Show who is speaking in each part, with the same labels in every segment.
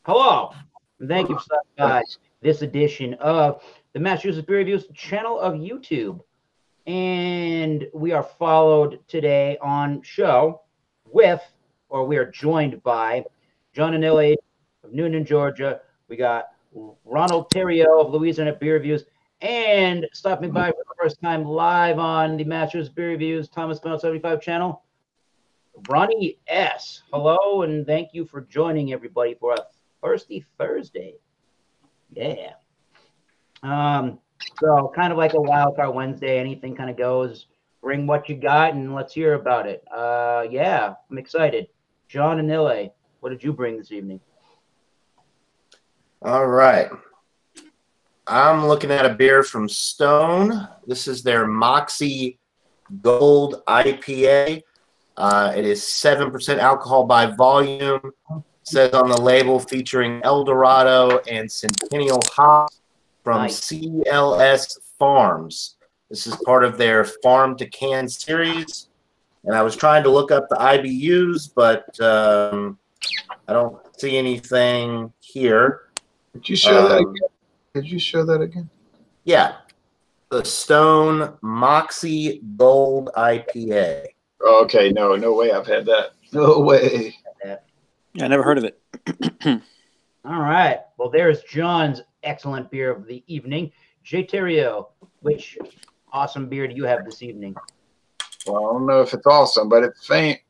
Speaker 1: Hello, and thank you for stopping by this edition of the Massachusetts Beer Reviews channel of YouTube. And we are followed today on show with, or we are joined by, John Anilli of Noonan, Georgia. We got Ronald Terrio of Louisiana Beer Reviews, and stopping by for the first time live on the Massachusetts Beer Reviews Thomas Bell 75 channel, Ronnie S. Hello, and thank you for joining everybody for a Thirsty Thursday. Yeah. So kind of like a wild card Wednesday, anything kind of goes. Bring what you got and let's hear about it. Yeah, I'm excited. John Anilli, what did you bring this evening?
Speaker 2: All right. I'm looking at a beer from Stone. This is their Moxie Gold IPA. It is 7% alcohol by volume. It says on the label featuring El Dorado and Centennial hops from CLS Farms. This is part of their Farm to Can series. And I was trying to look up the IBUs, but I don't see anything here.
Speaker 3: Could you show that again? Could you show that again?
Speaker 2: Yeah. The Stone Moxie Gold IPA.
Speaker 3: Okay, no way I've had that. No way.
Speaker 4: Yeah, I never heard of it.
Speaker 1: All right. Well, there's John's excellent beer of the evening. J. Terrio, which awesome beer do you have this evening?
Speaker 3: Well, I don't know if it's awesome, but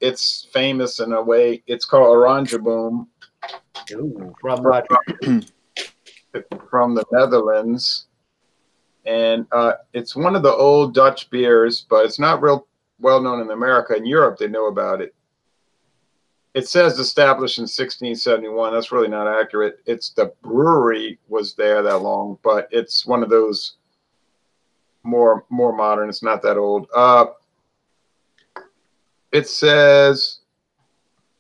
Speaker 3: it's famous in a way. It's called Oranje Boom.
Speaker 1: Ooh,
Speaker 3: from the Netherlands. And it's one of the old Dutch beers, but it's not real well known in America. In Europe, they know about it. It says established in 1671. That's really not accurate. It's the brewery was there that long, but it's one of those more modern. It's not that old. It says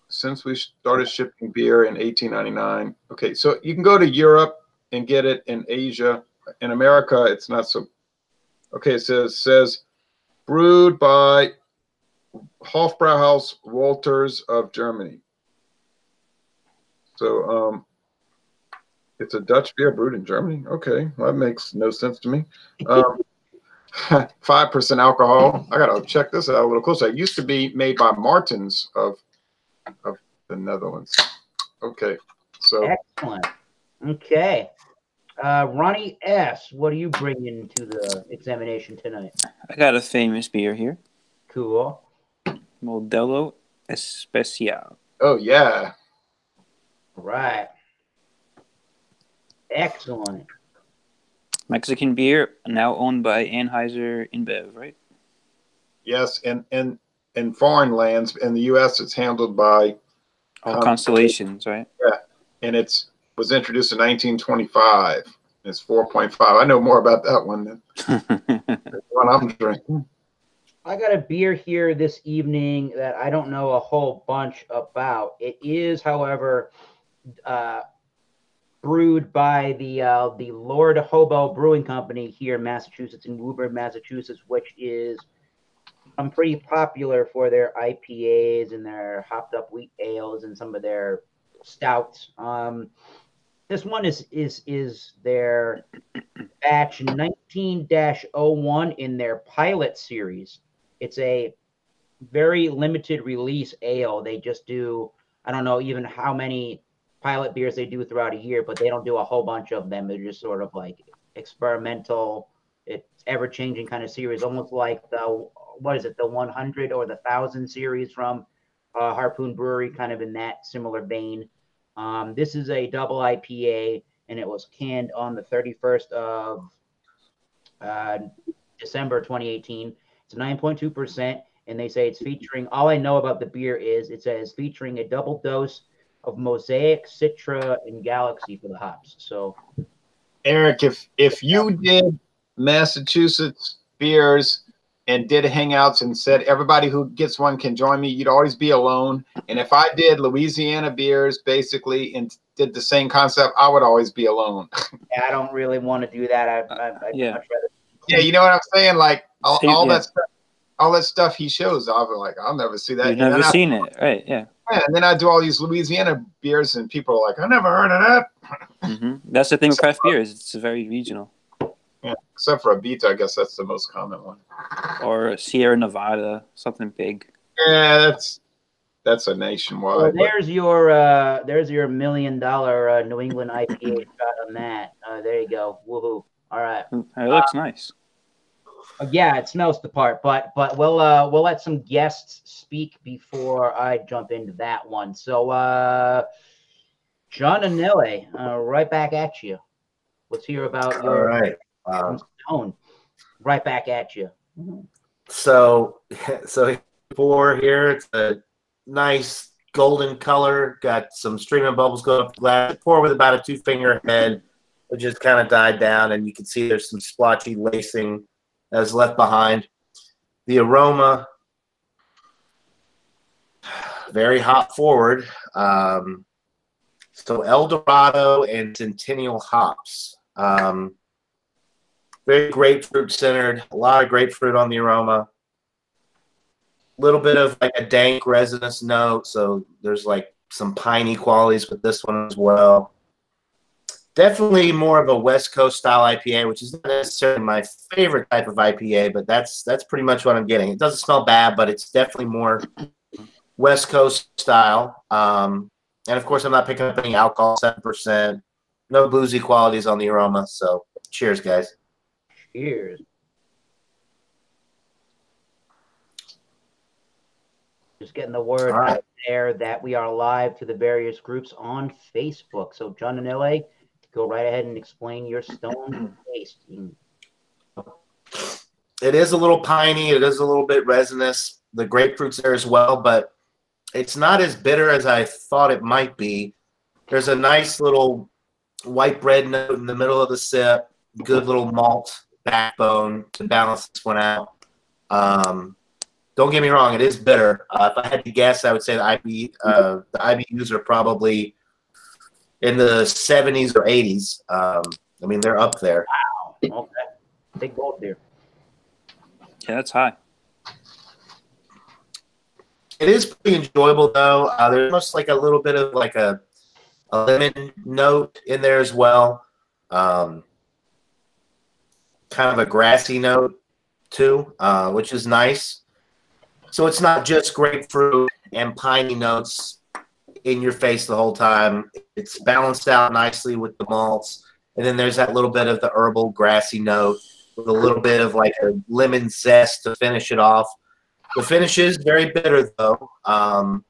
Speaker 3: since we started shipping beer in 1899. Okay, so you can go to Europe and get it in Asia. In America, it's not so. Okay, it says brewed by Hofbrauhaus Walters of Germany. So it's a Dutch beer brewed in Germany. Okay, well, that makes no sense to me. 5% alcohol. I gotta check this out a little closer. It used to be made by Martins of the Netherlands. Okay, so
Speaker 1: excellent. Okay, Ronnie S., what are you bringing to the examination tonight?
Speaker 4: I got a famous beer here.
Speaker 1: Cool.
Speaker 4: Modelo Especial.
Speaker 3: Oh, yeah.
Speaker 1: Right. Excellent.
Speaker 4: Mexican beer, now owned by Anheuser InBev, right?
Speaker 3: Yes, and in foreign lands, in the U.S., it's handled by
Speaker 4: Constellations, right?
Speaker 3: Yeah, and was introduced in 1925. It's 4.5. I know more about that one than the one I'm drinking.
Speaker 1: I got a beer here this evening that I don't know a whole bunch about. It is, however, brewed by the Lord Hobo Brewing Company here in Massachusetts, in Woburn, Massachusetts, which is pretty popular for their IPAs and their hopped up wheat ales and some of their stouts. This one is their batch 19-01 in their pilot series. It's a very limited release ale. They just do, I don't know even how many pilot beers they do throughout a year, but they don't do a whole bunch of them. They're just sort of like experimental, it's ever-changing kind of series, almost like the 100 or the 1,000 series from Harpoon Brewery, kind of in that similar vein. This is a double IPA, and it was canned on the 31st of December 2018. It's 9.2%, and they say it's featuring, all I know about the beer is it says featuring a double dose of Mosaic, Citra, and Galaxy for the hops. So,
Speaker 3: Eric, if you did Massachusetts beers and did hangouts and said everybody who gets one can join me, you'd always be alone. And if I did Louisiana beers basically and did the same concept, I would always be alone.
Speaker 1: Yeah, I don't really want to do that. I'd
Speaker 4: Yeah.
Speaker 1: much rather.
Speaker 3: Yeah, you know what I'm saying? Like all that stuff he shows, I'll be like, I'll never see that.
Speaker 4: You've never seen it, right? Yeah.
Speaker 3: Yeah, and then I do all these Louisiana beers, and people are like, "I never heard of that."
Speaker 4: That's the thing with craft beer is it's very regional.
Speaker 3: Yeah, except for Abita, I guess that's the most common one.
Speaker 4: Or Sierra Nevada, something big.
Speaker 3: Yeah, that's a nationwide.
Speaker 1: Well,
Speaker 3: But
Speaker 1: there's your $1 million New England IPA shot on that. There you go. Woohoo! All right.
Speaker 4: It looks nice.
Speaker 1: Yeah, it smells the part, but we'll let some guests speak before I jump into that one. So, John Anille, right back at you. Let's hear about
Speaker 2: All
Speaker 1: your
Speaker 2: right.
Speaker 1: Stone. Right back at you.
Speaker 2: So pour here, it's a nice golden color. Got some streaming bubbles going up the glass. Pour with about a 2-finger head. It just kind of died down, and you can see there's some splotchy lacing that's left behind. The aroma, very hop forward. So El Dorado and Centennial hops. Very grapefruit centered. A lot of grapefruit on the aroma. A little bit of like a dank resinous note. So there's like some piney qualities with this one as well. Definitely more of a West Coast style IPA, which is not necessarily my favorite type of IPA, but that's pretty much what I'm getting. It doesn't smell bad, but it's definitely more West Coast style. And of course, I'm not picking up any alcohol, 7%. No boozy qualities on the aroma. So cheers, guys.
Speaker 1: Cheers. Just getting the word out there that we are live to the various groups on Facebook. So, John Anille, go right ahead and explain your Stone tasting.
Speaker 2: It is a little piney. It is a little bit resinous. The grapefruit's there as well, but it's not as bitter as I thought it might be. There's a nice little white bread note in the middle of the sip. Good little malt backbone to balance this one out. Don't get me wrong, it is bitter. If I had to guess, I would say the IBUs are probably in the 70s or 80s. I mean, they're up there.
Speaker 1: Wow. Okay. Big bold there.
Speaker 4: Yeah, that's high.
Speaker 2: It is pretty enjoyable, though. There's almost like a little bit of like a lemon note in there as well. Kind of a grassy note, too, which is nice. So it's not just grapefruit and piney notes in your face the whole time. It's balanced out nicely with the malts. And then there's that little bit of the herbal grassy note with a little bit of like a lemon zest to finish it off. The finish is very bitter, though, and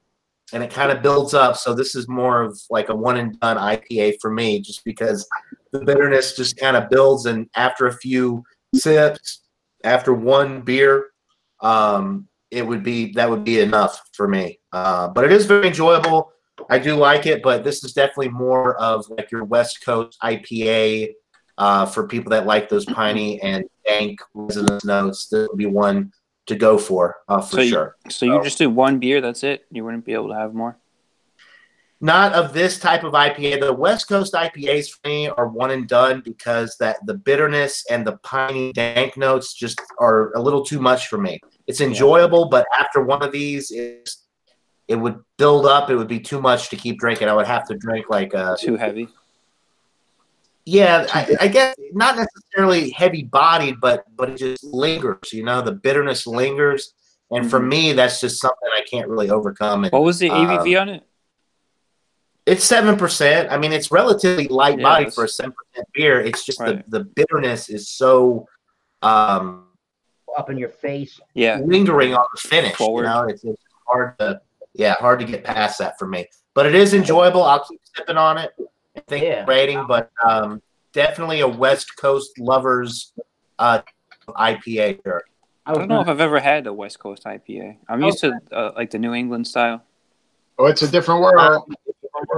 Speaker 2: it kind of builds up. So this is more of like a one-and-done IPA for me just because the bitterness just kind of builds. And after a few sips, after one beer, that would be enough for me. But it is very enjoyable. I do like it, but this is definitely more of like your West Coast IPA for people that like those piney and dank resinous notes. This would be one to go for sure.
Speaker 4: So you just do one beer, that's it? You wouldn't be able to have more?
Speaker 2: Not of this type of IPA. The West Coast IPAs for me are one and done because the bitterness and the piney dank notes just are a little too much for me. It's enjoyable, but after one of these, it would build up. It would be too much to keep drinking. I would have to drink like
Speaker 4: too heavy.
Speaker 2: Yeah, I guess not necessarily heavy-bodied, but it just lingers. You know, the bitterness lingers, and for me, that's just something I can't really overcome. And,
Speaker 4: what was the ABV on it?
Speaker 2: It's 7%. I mean, it's relatively light bodied for a 7% beer. It's just the bitterness is so
Speaker 1: up in your face.
Speaker 4: Yeah,
Speaker 2: lingering on the finish.
Speaker 4: Forward.
Speaker 2: You know, it's hard to get past that for me. But it is enjoyable. I'll keep sipping on it. I think rating, but definitely a West Coast lovers IPA here.
Speaker 4: I don't know if I've ever had a West Coast IPA. I'm used to like the New England style.
Speaker 3: Oh, it's a different world.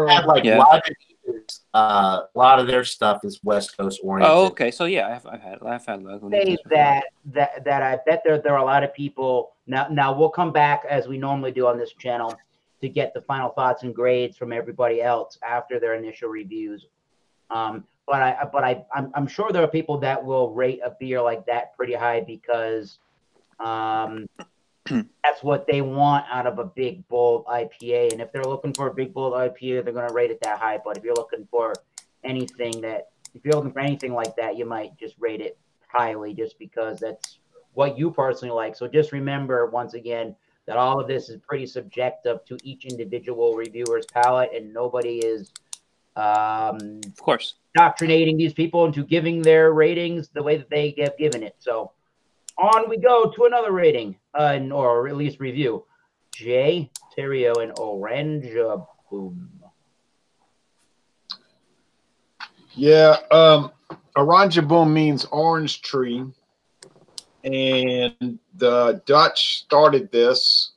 Speaker 2: Had like a lot of their stuff is West Coast oriented.
Speaker 4: Oh, okay. So yeah, I've had Lagunitas.
Speaker 1: Say that I bet there are a lot of people now. We'll come back as we normally do on this channel to get the final thoughts and grades from everybody else after their initial reviews. But I'm sure there are people that will rate a beer like that pretty high because That's what they want out of a big, bold IPA. And if they're looking for a big, bold IPA, they're going to rate it that high. But if you're looking for anything like that, you might just rate it highly just because that's what you personally like. So just remember, once again, that all of this is pretty subjective to each individual reviewer's palate, and nobody is
Speaker 4: Of course.
Speaker 1: indoctrinating these people into giving their ratings the way that they have given it. So on we go to another rating, or at least review. Jay Terrio and Orange Boom.
Speaker 3: Yeah, Oranje Boom means orange tree, and the Dutch started this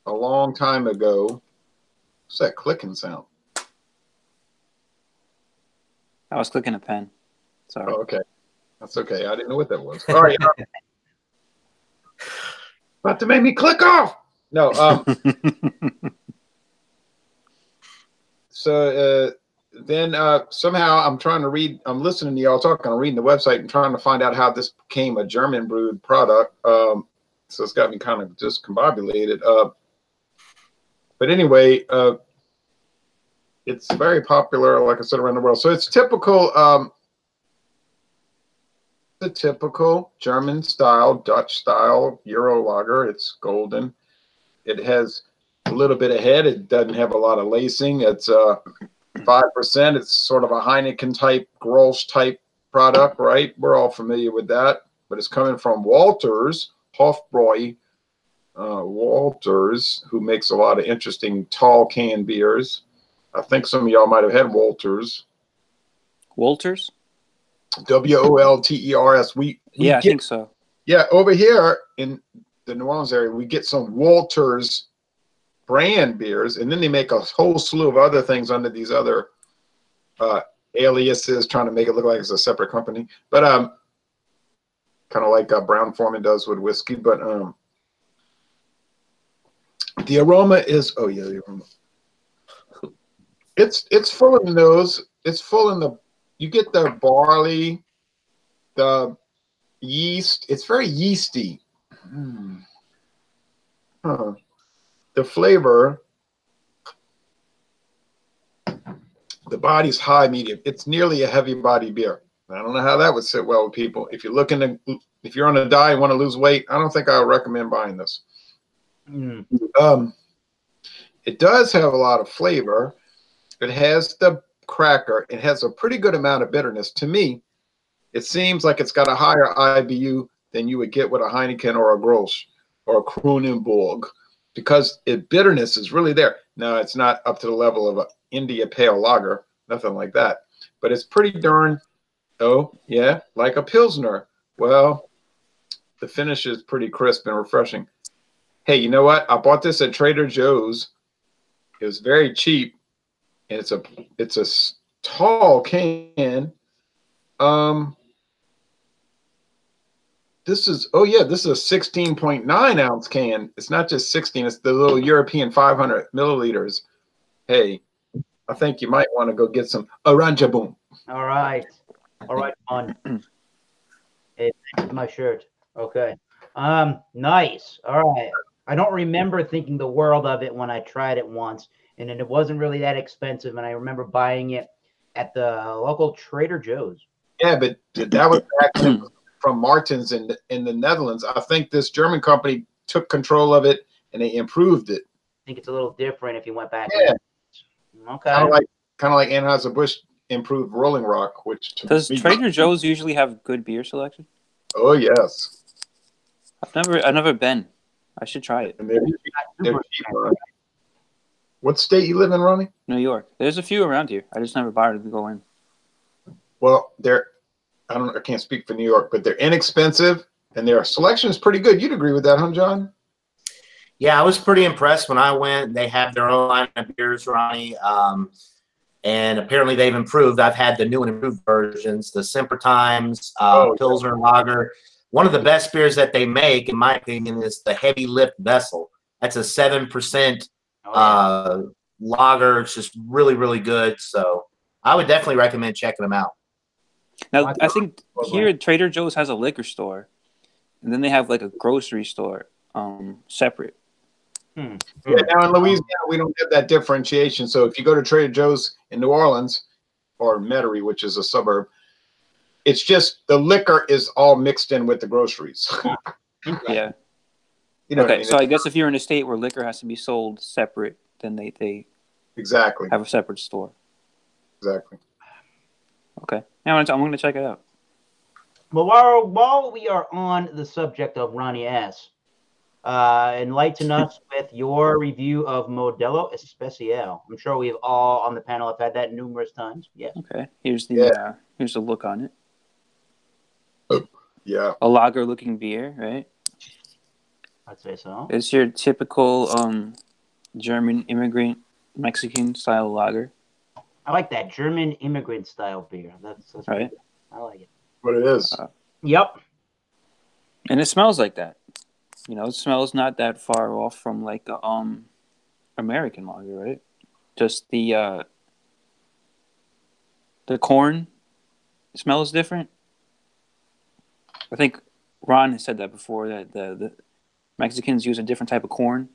Speaker 3: a long time ago. What's that clicking sound?
Speaker 4: I was clicking a pen. Sorry.
Speaker 3: Oh, okay. That's okay. I didn't know what that was. All right. About to make me click off. No. So then somehow I'm listening to y'all talking, I'm reading the website and trying to find out how this became a German brewed product. So it's got me kind of discombobulated. But anyway, it's very popular, like I said, around the world. So it's typical, the typical German style, Dutch style Euro lager. It's golden. It has a little bit of head. It doesn't have a lot of lacing. It's 5%. It's sort of a Heineken type, Grolsch type product, right? We're all familiar with that. But it's coming from Walters, Hofbräu, Walters, who makes a lot of interesting tall can beers. I think some of y'all might have had Walters.
Speaker 4: Walters?
Speaker 3: Wolters.
Speaker 4: Yeah, I think so.
Speaker 3: Yeah, over here in the New Orleans area, we get some Walters brand beers, and then they make a whole slew of other things under these other aliases, trying to make it look like it's a separate company. But kind of like Brown Forman does with whiskey. But the aroma is the aroma. It's full in the nose. It's full in the. You get the barley, the yeast. It's very yeasty. Huh. The flavor, the body's high medium. It's nearly a heavy body beer. I don't know how that would sit well with people. If you're on a diet and want to lose weight, I don't think I would recommend buying this. It does have a lot of flavor. It has the cracker. It has a pretty good amount of bitterness. To me, it seems like it's got a higher IBU than you would get with a Heineken or a Grolsch or a Kronenbourg, because bitterness is really there. Now, it's not up to the level of an India Pale Lager, nothing like that, but it's pretty darn, like a Pilsner. Well, the finish is pretty crisp and refreshing. Hey, you know what? I bought this at Trader Joe's. It was very cheap, and it's a tall can. This is a 16.9 ounce can. It's not just 16. It's the little European 500 milliliters. Hey, I think you might want to go get some Oranje Boom.
Speaker 1: All right, fun. Hey, my shirt. Okay. Nice. All right. I don't remember thinking the world of it when I tried it once, and then it wasn't really that expensive, and I remember buying it at the local Trader Joe's.
Speaker 3: Yeah, but that was back from Martens in the Netherlands. I think this German company took control of it and they improved it.
Speaker 1: I think it's a little different if you went back.
Speaker 3: Yeah.
Speaker 1: Okay.
Speaker 3: Kind of like Anheuser-Busch improved Rolling Rock, which
Speaker 4: does Trader Joe's usually have good beer selection?
Speaker 3: Oh yes.
Speaker 4: I've never been. I should try it.
Speaker 3: And they're cheaper. What state you live in, Ronnie?
Speaker 4: New York. There's a few around here. I just never bothered to go in.
Speaker 3: Well, I can't speak for New York, but they're inexpensive and their selection is pretty good. You'd agree with that, huh, John?
Speaker 2: Yeah, I was pretty impressed when I went. They have their own line of beers, Ronnie, and apparently they've improved. I've had the new and improved versions, the Semper Times, Pilsner Lager. One of the best beers that they make, in my opinion, is the Heavy Lift Vessel. That's a 7% lager. It's just really, really good. So I would definitely recommend checking them out.
Speaker 4: Now, I think here Trader Joe's has a liquor store, and then they have like a grocery store. separate.
Speaker 3: Yeah, now in Louisiana, we don't have that differentiation. So if you go to Trader Joe's in New Orleans or Metairie, which is a suburb, it's just the liquor is all mixed in with the groceries.
Speaker 4: Yeah.
Speaker 3: You know
Speaker 4: Okay,
Speaker 3: what I mean?
Speaker 4: so I guess if you're in a state where liquor has to be sold separate, then they
Speaker 3: Exactly.
Speaker 4: have a separate store.
Speaker 3: Exactly.
Speaker 4: Okay. Now I'm going to check it out.
Speaker 1: Well, while we are on the subject of Ronnie S., enlighten us with your review of Modelo Especial. I'm sure we've all on the panel have had that numerous times. Yes.
Speaker 4: Okay. Here's the look on it.
Speaker 3: Yeah.
Speaker 4: A lager-looking beer, right?
Speaker 1: I'd say so.
Speaker 4: It's your typical German immigrant Mexican style lager.
Speaker 1: I like that German immigrant style beer. That's
Speaker 4: right.
Speaker 1: Good. I like it.
Speaker 3: What it is.
Speaker 1: Yep.
Speaker 4: And it smells like that. You know, it smells not that far off from like a American lager, right? Just the corn smells different. I think Ron has said that before, that the Mexicans use a different type of corn.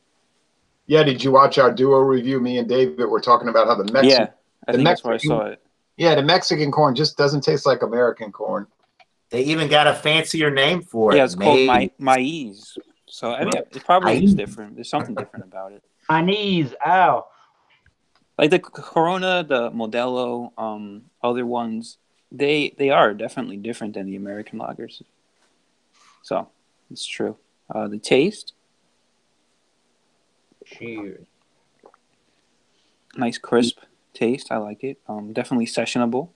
Speaker 3: Yeah, did you watch our duo review? Me and David were talking about how the Mexican.
Speaker 4: Yeah, I think that's where I saw it.
Speaker 3: Yeah, the Mexican corn just doesn't taste like American corn.
Speaker 2: They even got a fancier name for it.
Speaker 4: Yeah, it's called maize. So I mean, it probably is different. There's something different about it.
Speaker 1: Anise, ow.
Speaker 4: Like the Corona, the Modelo, other ones, they are definitely different than the American lagers. So it's true. The taste.
Speaker 1: Cheers.
Speaker 4: Nice crisp taste. I like it. Definitely sessionable.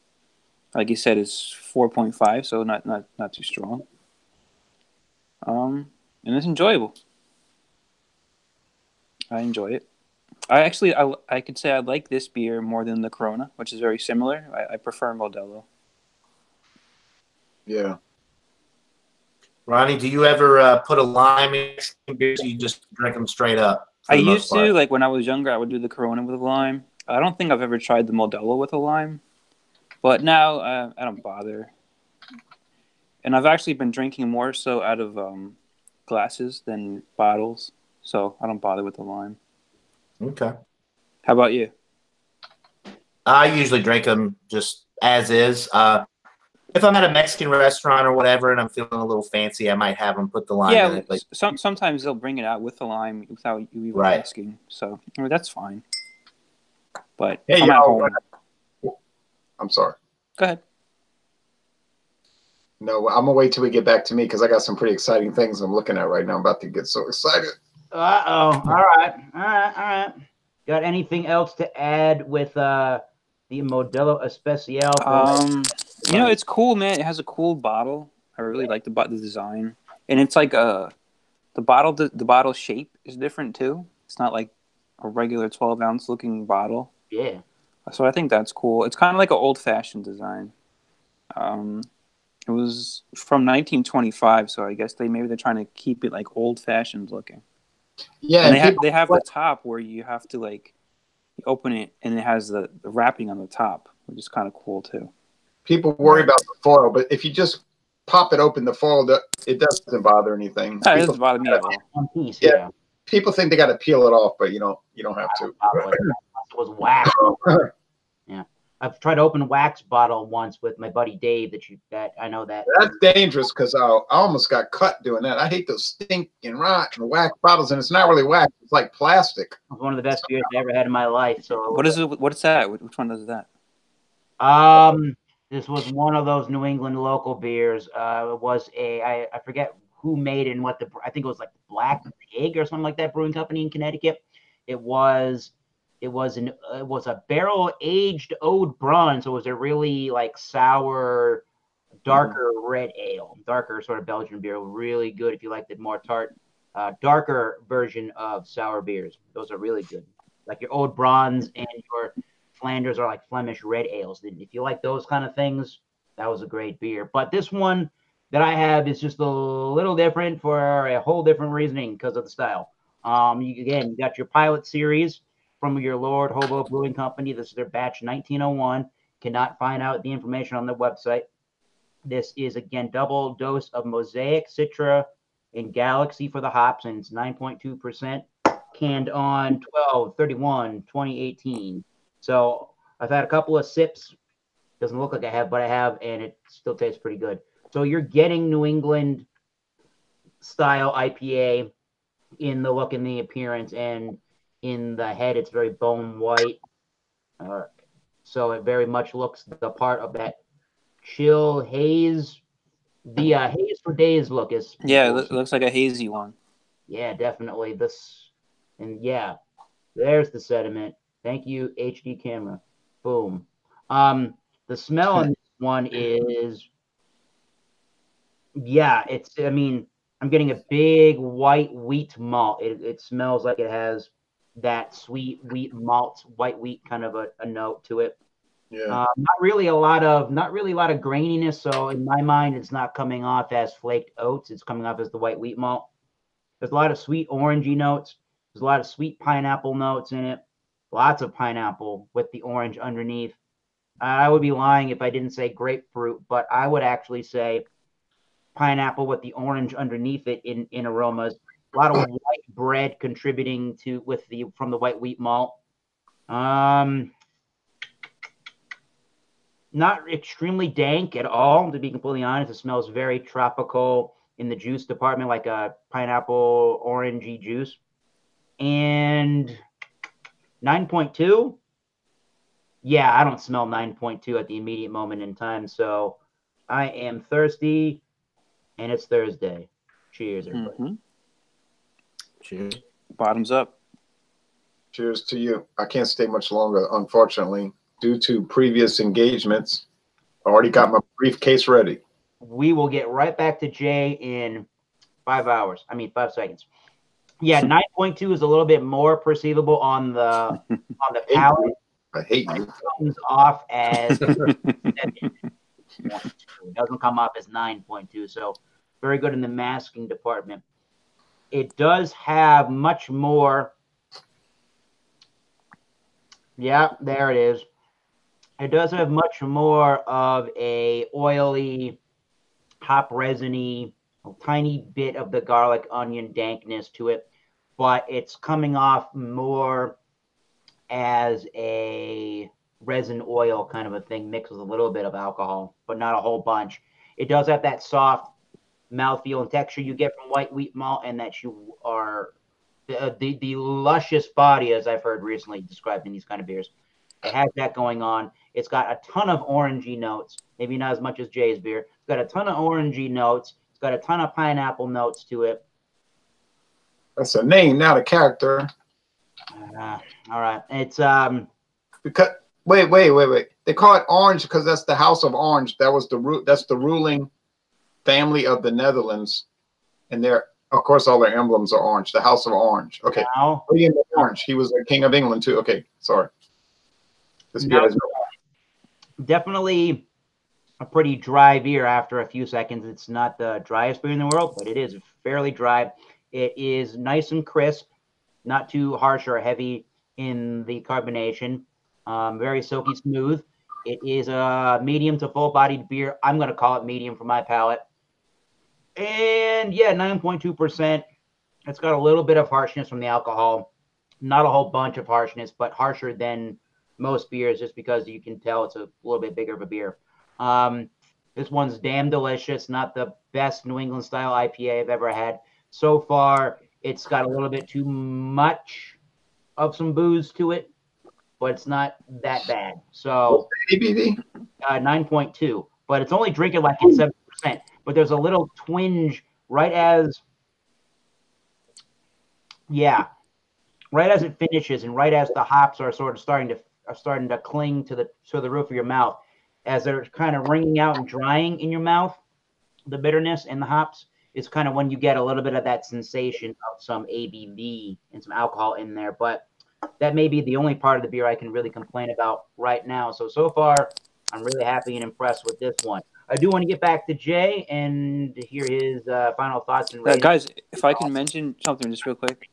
Speaker 4: Like you said, it's 4.5, so not too strong. And it's enjoyable. I enjoy it. I could say I like this beer more than the Corona, which is very similar. I prefer Modelo.
Speaker 3: Yeah.
Speaker 2: Ronnie, do you ever put a lime in beers? Or you just drink them straight up?
Speaker 4: I used to, like when I was younger, I would do the Corona with a lime. I don't think I've ever tried the Modelo with a lime, but now I don't bother. And I've actually been drinking more so out of glasses than bottles, so I don't bother with the lime.
Speaker 2: Okay.
Speaker 4: How about you?
Speaker 2: I usually drink them just as is. If I'm at a Mexican restaurant or whatever and I'm feeling a little fancy, I might have them put the lime in it. But
Speaker 4: sometimes they'll bring it out with the lime without you even asking. So I mean, that's fine. But
Speaker 3: hey,
Speaker 4: I'm at home.
Speaker 3: I'm sorry.
Speaker 4: Go ahead.
Speaker 3: No, I'm gonna wait till we get back to me because I got some pretty exciting things I'm looking at right now. I'm about to get so excited.
Speaker 1: All right. Got anything else to add with the Modelo Especial?
Speaker 4: You know, it's cool, man. It has a cool bottle. I really like the design, and it's like the bottle shape is different too. It's not like a regular 12-ounce looking bottle.
Speaker 1: Yeah.
Speaker 4: So I think that's cool. It's kind of like an old-fashioned design. It was from 1925, so I guess they're trying to keep it like old-fashioned looking.
Speaker 3: Yeah,
Speaker 4: and they have the top where you have to like open it, and it has the wrapping on the top, which is kind of cool too.
Speaker 3: People worry about the foil, but if you just pop it open, the foil, it doesn't bother anything.
Speaker 4: No, it doesn't bother me at all.
Speaker 1: One piece,
Speaker 3: yeah. People think they got to peel it off, but you don't have to.
Speaker 1: It was wax. Yeah, I've tried to open a wax bottle once with my buddy Dave. That I know that.
Speaker 3: That's dangerous because I almost got cut doing that. I hate those stinking rotten wax bottles, and it's not really wax; it's like plastic.
Speaker 1: It was one of the best beers I ever had in my life. So
Speaker 4: what is it? What's that? Which one does that?
Speaker 1: This was one of those New England local beers. It was I forget who made it and what I think it was like Black Pig or something like that brewing company in Connecticut. It was a barrel aged oud brun, so it was a really like sour, darker red ale, darker sort of Belgian beer. Really good if you like the more tart, darker version of sour beers. Those are really good. Like your oud bruns and your Flanders are like Flemish red ales. If you like those kind of things, that was a great beer. But this one that I have is just a little different for a whole different reasoning because of the style. You got your Pilot series from your Lord Hobo Brewing Company. This is their batch 1901. Cannot find out the information on their website. This is, again, double dose of Mosaic, Citra, in Galaxy for the hops, and it's 9.2%. Canned on 12/31/2018. So I've had a couple of sips. Doesn't look like I have, but I have, and it still tastes pretty good. So you're getting New England style IPA in the look and the appearance, and in the head, it's very bone white. So it very much looks the part of that chill haze. The haze for days look is
Speaker 4: it looks like a hazy one.
Speaker 1: Yeah, definitely. And there's the sediment. Thank you, HD camera. Boom. The smell on this one is, I'm getting a big white wheat malt. It smells like it has that sweet wheat malt, white wheat kind of a note to it.
Speaker 3: Yeah.
Speaker 1: Not really a lot of graininess. So in my mind, it's not coming off as flaked oats. It's coming off as the white wheat malt. There's a lot of sweet orangey notes. There's a lot of sweet pineapple notes in it. Lots of pineapple with the orange underneath. I would be lying if I didn't say grapefruit, but I would actually say pineapple with the orange underneath it in aromas. A lot of white bread contributing from the white wheat malt. Not extremely dank at all, to be completely honest. It smells very tropical in the juice department, like a pineapple orangey juice. And 9.2, yeah, I don't smell 9.2 at the immediate moment in time. So I am thirsty, and it's Thursday. Cheers, everybody.
Speaker 4: Mm-hmm.
Speaker 2: Cheers.
Speaker 4: Bottoms up.
Speaker 3: Cheers to you. I can't stay much longer, unfortunately, due to previous engagements. I already got my briefcase ready.
Speaker 1: We will get right back to Jay in 5 seconds. Yeah, 9.2 is a little bit more perceivable on the palate.
Speaker 3: I hate you.
Speaker 1: It comes off as it doesn't come off as 9.2. So very good in the masking department. It does have much more. Yeah, there it is. It does have much more of a oily, hop resiny, a tiny bit of the garlic onion dankness to it, but it's coming off more as a resin oil kind of a thing mixed with a little bit of alcohol, but not a whole bunch. It does have that soft mouthfeel and texture you get from white wheat malt, and that you are the luscious body, as I've heard recently described in these kind of beers. It has that going on. It's got a ton of orangey notes, maybe not as much as Jay's beer. It's got a ton of orangey notes. It's got a ton of pineapple notes to it.
Speaker 3: That's a name, not a character.
Speaker 1: All right. It's
Speaker 3: because wait. They call it Orange because that's the House of Orange. That's the ruling family of the Netherlands, and of course all their emblems are orange. The House of Orange. Okay. William of Orange. He was the King of England too. Okay, sorry. This beer has
Speaker 1: definitely a pretty dry beer after a few seconds. It's not the driest beer in the world, but it is fairly dry. It is nice and crisp, not too harsh or heavy in the carbonation. Very silky smooth. It is a medium to full-bodied beer. I'm going to call it medium for my palate. And yeah, 9.2%. It's got a little bit of harshness from the alcohol. Not a whole bunch of harshness, but harsher than most beers, just because you can tell it's a little bit bigger of a beer. This one's damn delicious. Not the best New England style IPA I've ever had. So far, it's got a little bit too much of some booze to it, but it's not that bad. So
Speaker 3: ABV
Speaker 1: 9.2, but it's only drinking like it's 7%. But there's a little twinge right as it finishes, and right as the hops are sort of starting to cling to the roof of your mouth, as they're kind of wringing out and drying in your mouth. The bitterness and the hops is kind of when you get a little bit of that sensation of some ABV and some alcohol in there. But that may be the only part of the beer I can really complain about right now. So far, I'm really happy and impressed with this one. I do want to get back to Jay and hear his final thoughts and ratings.
Speaker 4: Guys, if I can mention something just real quick.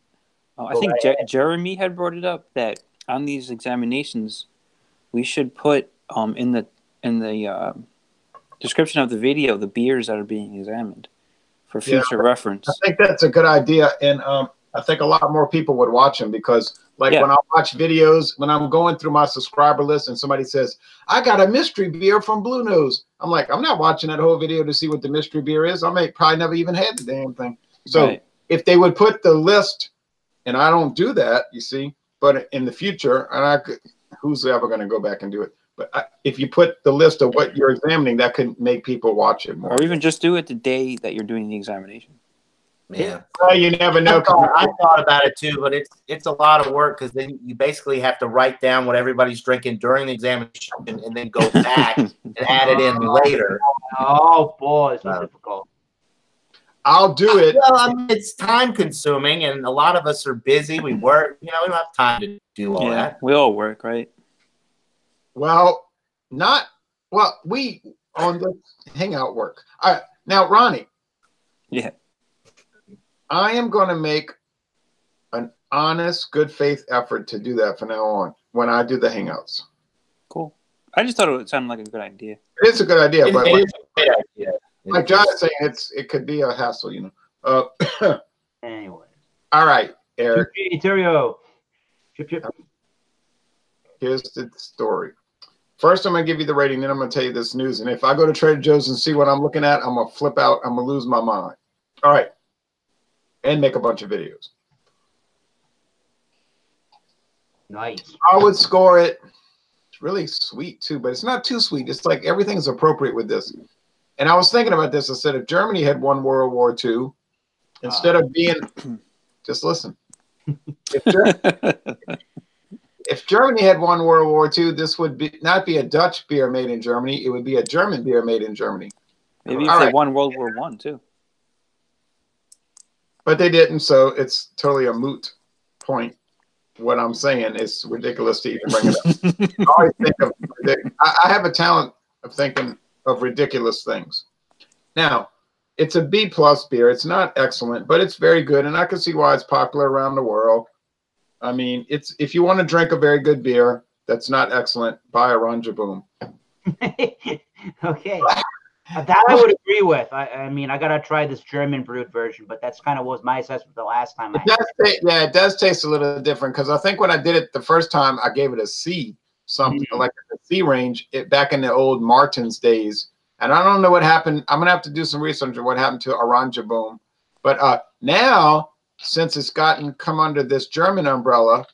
Speaker 4: I think Jeremy had brought it up that on these examinations, we should put in the description of the video the beers that are being examined. for future
Speaker 3: I
Speaker 4: reference.
Speaker 3: think that's a good idea, and I think a lot more people would watch them because, like,
Speaker 4: Yeah.
Speaker 3: when I watch videos, when I'm going through my subscriber list, and somebody says, "I got a mystery beer from Blue Nose," I'm like, I'm not watching that whole video to see what the mystery beer is. I may probably never even had the damn thing. So
Speaker 4: Right.
Speaker 3: if they would put the list, and I don't do that, you see, but in the future, and I could, who's ever going to go back and do it? But if you put the list of what you're examining, that could make people watch it more.
Speaker 4: Or even just do it the day that you're doing the examination.
Speaker 2: Yeah.
Speaker 3: Well, you never know.
Speaker 2: I thought about it too, but it's a lot of work because then you basically have to write down what everybody's drinking during the examination and then go back and add it in later.
Speaker 1: Oh boy, it's so difficult.
Speaker 3: I'll do it.
Speaker 2: Well, I mean, it's time consuming, and a lot of us are busy. We work, we don't have time to do all that.
Speaker 4: We all work, right?
Speaker 3: Well, we on the hangout work. All right, now, Ronnie.
Speaker 4: Yeah.
Speaker 3: I am going to make an honest, good faith effort to do that from now on when I do the hangouts.
Speaker 4: Cool. I just thought it sounded like a good idea.
Speaker 3: It is a good idea, but
Speaker 2: It is a great idea.
Speaker 3: like John is saying, it could be a hassle, you know.
Speaker 1: Anyway.
Speaker 3: All right, Eric.
Speaker 1: Terrio. Chip.
Speaker 3: Here's the story. First, I'm going to give you the rating, then I'm going to tell you this news. And if I go to Trader Joe's and see what I'm looking at, I'm going to flip out. I'm going to lose my mind. All right. And make a bunch of videos.
Speaker 1: Nice.
Speaker 3: I would score it. It's really sweet, too, but it's not too sweet. It's like everything is appropriate with this. And I was thinking about this. I said, if Germany had won World War II, instead of being, just listen. If Germany had won World War II, this would not be a Dutch beer made in Germany. It would be a German beer made in Germany.
Speaker 4: Maybe if they won World War I, too.
Speaker 3: But they didn't, so it's totally a moot point. What I'm saying is ridiculous to even bring it up. I always think of I have a talent of thinking of ridiculous things. Now, it's a B+ beer. It's not excellent, but it's very good, and I can see why it's popular around the world. I mean, it's if you want to drink a very good beer that's not excellent, buy a Ranja Boom.
Speaker 1: Okay. That I would agree with. I mean, I gotta try this German brewed version, but that's kind of was my assessment the last time.
Speaker 3: It does taste a little different because I think when I did it the first time, I gave it a C, something like a C range. Back in the old Martins days, and I don't know what happened. I'm gonna have to do some research on what happened to Oranje Boom, but now since it's come under this German umbrella,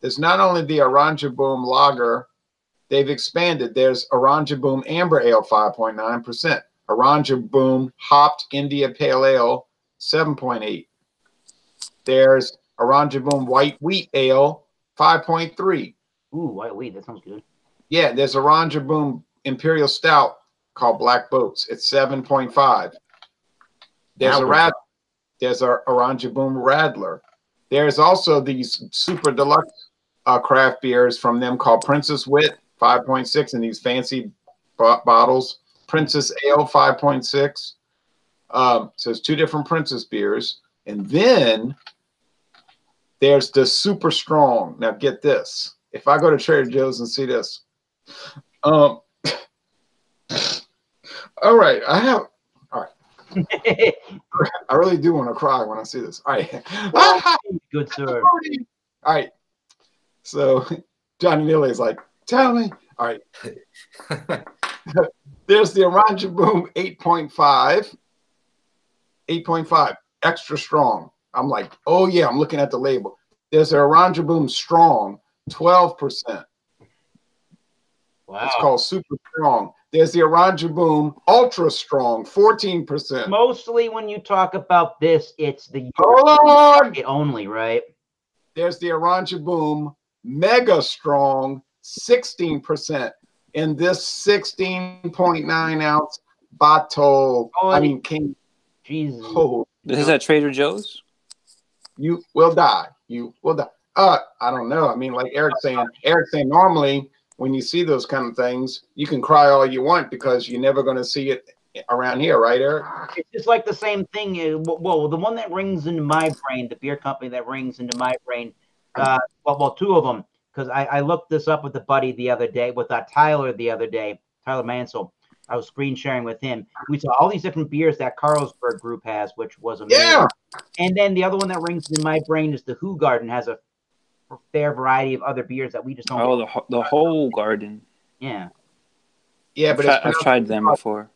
Speaker 3: there's not only the Oranje Boom Lager. They've expanded. There's Oranje Boom Amber Ale, 5.9%. Oranje Boom Hopped India Pale Ale, 7.8. There's Oranje Boom White Wheat Ale, 5.3.
Speaker 1: Ooh, white wheat. That sounds good.
Speaker 3: Yeah, there's Oranje Boom Imperial Stout called Black Boats. It's 7.5. There's there's our Oranje Boom Radler. There's also these super deluxe craft beers from them called Princess Wit, 5.6 in these fancy bottles. Princess Ale, 5.6. So it's two different Princess beers. And then there's the super strong. Now get this. If I go to Trader Joe's and see this. All right. All right. I really do want to cry when I see this. All right.
Speaker 1: Good sir.
Speaker 3: All right. So Johnny Neely is like, tell me. All right. There's the Oranje Boom 8.5. 8.5. Extra strong. I'm like, oh, yeah, I'm looking at the label. There's the Oranje Boom Strong, 12%.
Speaker 1: Wow.
Speaker 3: It's called Super Strong. There's the Oranje Boom Ultra Strong, 14%.
Speaker 1: Mostly when you talk about this, it's the market only, right?
Speaker 3: There's the Oranje Boom Mega Strong, 16% in this 16.9 ounce bottle. King.
Speaker 1: Jesus.
Speaker 3: Oh,
Speaker 4: This is at Trader Joe's?
Speaker 3: You will die. You will die. I don't know. I mean, like Eric's saying normally when you see those kind of things, you can cry all you want because you're never going to see it around here, right, Eric?
Speaker 1: It's just like the same thing. Well, the one that rings into my brain, the beer company that rings into my brain, well, two of them, because I looked this up with a buddy the other day, with Tyler the other day, Tyler Mansell. I was screen sharing with him. We saw all these different beers that Carlsberg Group has, which was amazing.
Speaker 3: Yeah.
Speaker 1: And then the other one that rings in my brain is the Who Garden has a fair variety of other beers that we just don't.
Speaker 4: Oh, the whole garden.
Speaker 1: Yeah.
Speaker 3: Yeah, but
Speaker 4: I've tried them before.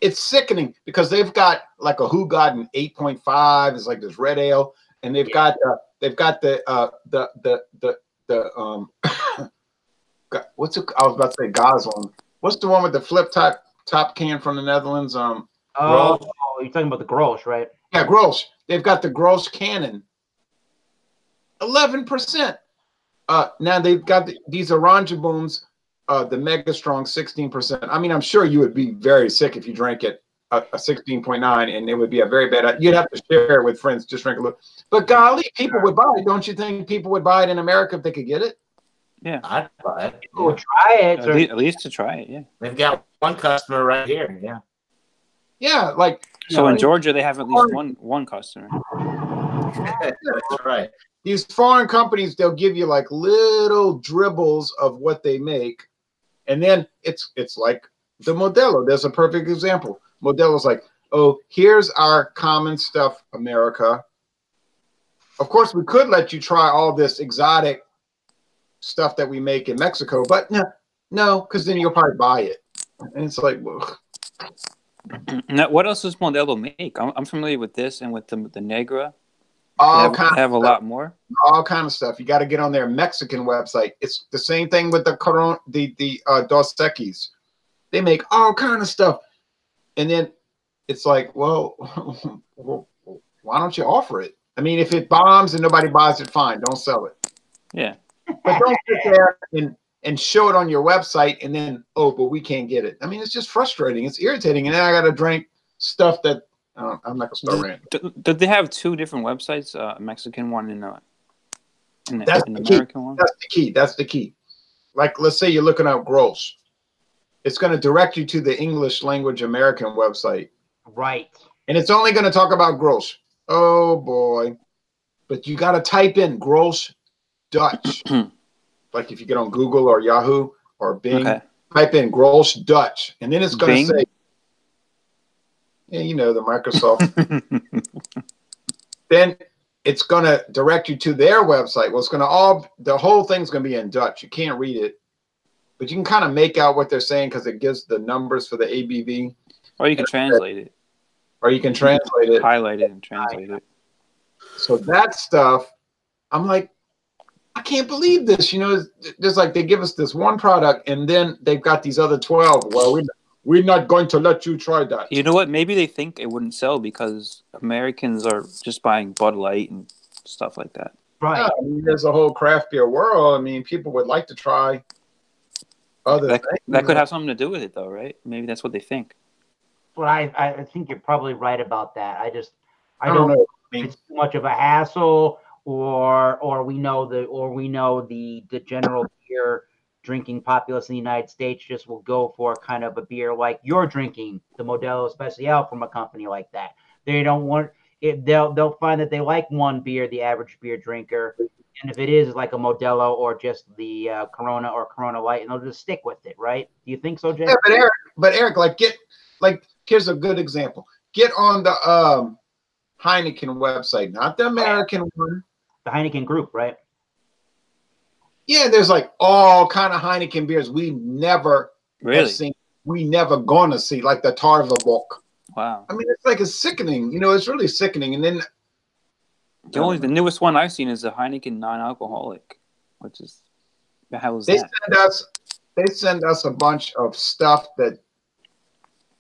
Speaker 3: It's sickening because they've got like a Who Garden 8.5. It's like this red ale, and they've got the what's it? I was about to say Goslin. What's the one with the flip top can from the Netherlands?
Speaker 1: Oh, you're talking about the Grolsch, right?
Speaker 3: Yeah, Grolsch. They've got the Grolsch Cannon. 11%. Now they've got these Oranjeboons, the Mega Strong 16%. I mean, I'm sure you would be very sick if you drank it a 16.9, and it would be a very bad. You'd have to share it with friends. Just drink a little. But golly, people would buy it. Don't you think people would buy it in America if they could get it?
Speaker 4: Yeah,
Speaker 2: I'd buy it.
Speaker 1: People would try it.
Speaker 4: At least to try it. Yeah.
Speaker 2: They've got one customer right here. Yeah.
Speaker 3: Yeah, like
Speaker 4: So in Georgia, they have at least one customer.
Speaker 2: That's right.
Speaker 3: These foreign companies, they'll give you like little dribbles of what they make, and then it's like the Modelo. There's a perfect example. Modelo's like, oh, here's our common stuff, America. Of course, we could let you try all this exotic stuff that we make in Mexico, but no, because then you'll probably buy it. And it's like, well.
Speaker 4: Now, what else does Modelo make? I'm familiar with this and with the Negra.
Speaker 3: They
Speaker 4: have a lot more.
Speaker 3: All kind of stuff. You got to get on their Mexican website. It's the same thing with the Dos Equis. They make all kind of stuff, and then it's like, well, why don't you offer it? I mean, if it bombs and nobody buys it, fine, don't sell it.
Speaker 4: Yeah,
Speaker 3: but don't sit there and show it on your website and then but we can't get it. I mean, it's just frustrating. It's irritating, and then I got to drink stuff that. I'm not gonna start ranting.
Speaker 4: Did they have two different websites? A Mexican one and an
Speaker 3: American one. That's the key. Like, let's say you're looking up Grolsch. It's going to direct you to the English language American website.
Speaker 1: Right.
Speaker 3: And it's only going to talk about Grolsch. Oh boy! But you got to type in Grolsch Dutch. Like if you get on Google or Yahoo or Bing, type in Grolsch Dutch, and then it's going to say. Yeah, you know, the Microsoft. Then it's going to direct you to their website. Well, it's going to the whole thing's going to be in Dutch. You can't read it, but you can kind of make out what they're saying because it gives the numbers for the ABV.
Speaker 4: Or you can translate it.
Speaker 3: Or you can translate it.
Speaker 4: Highlight it and translate it.
Speaker 3: So that stuff, I'm like, I can't believe this. You know, just like they give us this one product and then they've got these other 12. Well, we're not going to let you try that.
Speaker 4: You know what? Maybe they think it wouldn't sell because Americans are just buying Bud Light and stuff like that.
Speaker 1: Right.
Speaker 3: Yeah, I mean, there's a whole craft beer world. I mean, people would like to try other things.
Speaker 4: That could have something to do with it, though, right? Maybe that's what they think.
Speaker 1: Well, I think you're probably right about that. I
Speaker 3: don't know.
Speaker 1: It's too much of a hassle, or we know the general beer drinking populace in the United States just will go for kind of a beer like you're drinking, the Modelo Especial from a company like that. They don't want it. They'll find that they like one beer, the average beer drinker, and if it is like a Modelo or just the Corona or Corona Light, and they'll just stick with it, right? Do you think so, Jay?
Speaker 3: Yeah, but Eric, here's a good example. Get on the Heineken website, not the American one.
Speaker 1: The Heineken group, right?
Speaker 3: Yeah, there's like all kind of Heineken beers we never have seen. We never gonna see, like the Tarvebock.
Speaker 4: Wow.
Speaker 3: I mean, it's sickening. You know, it's really sickening. And then
Speaker 4: the newest one I've seen is the Heineken non-alcoholic, which is the hell is that?
Speaker 3: They send us a bunch of stuff that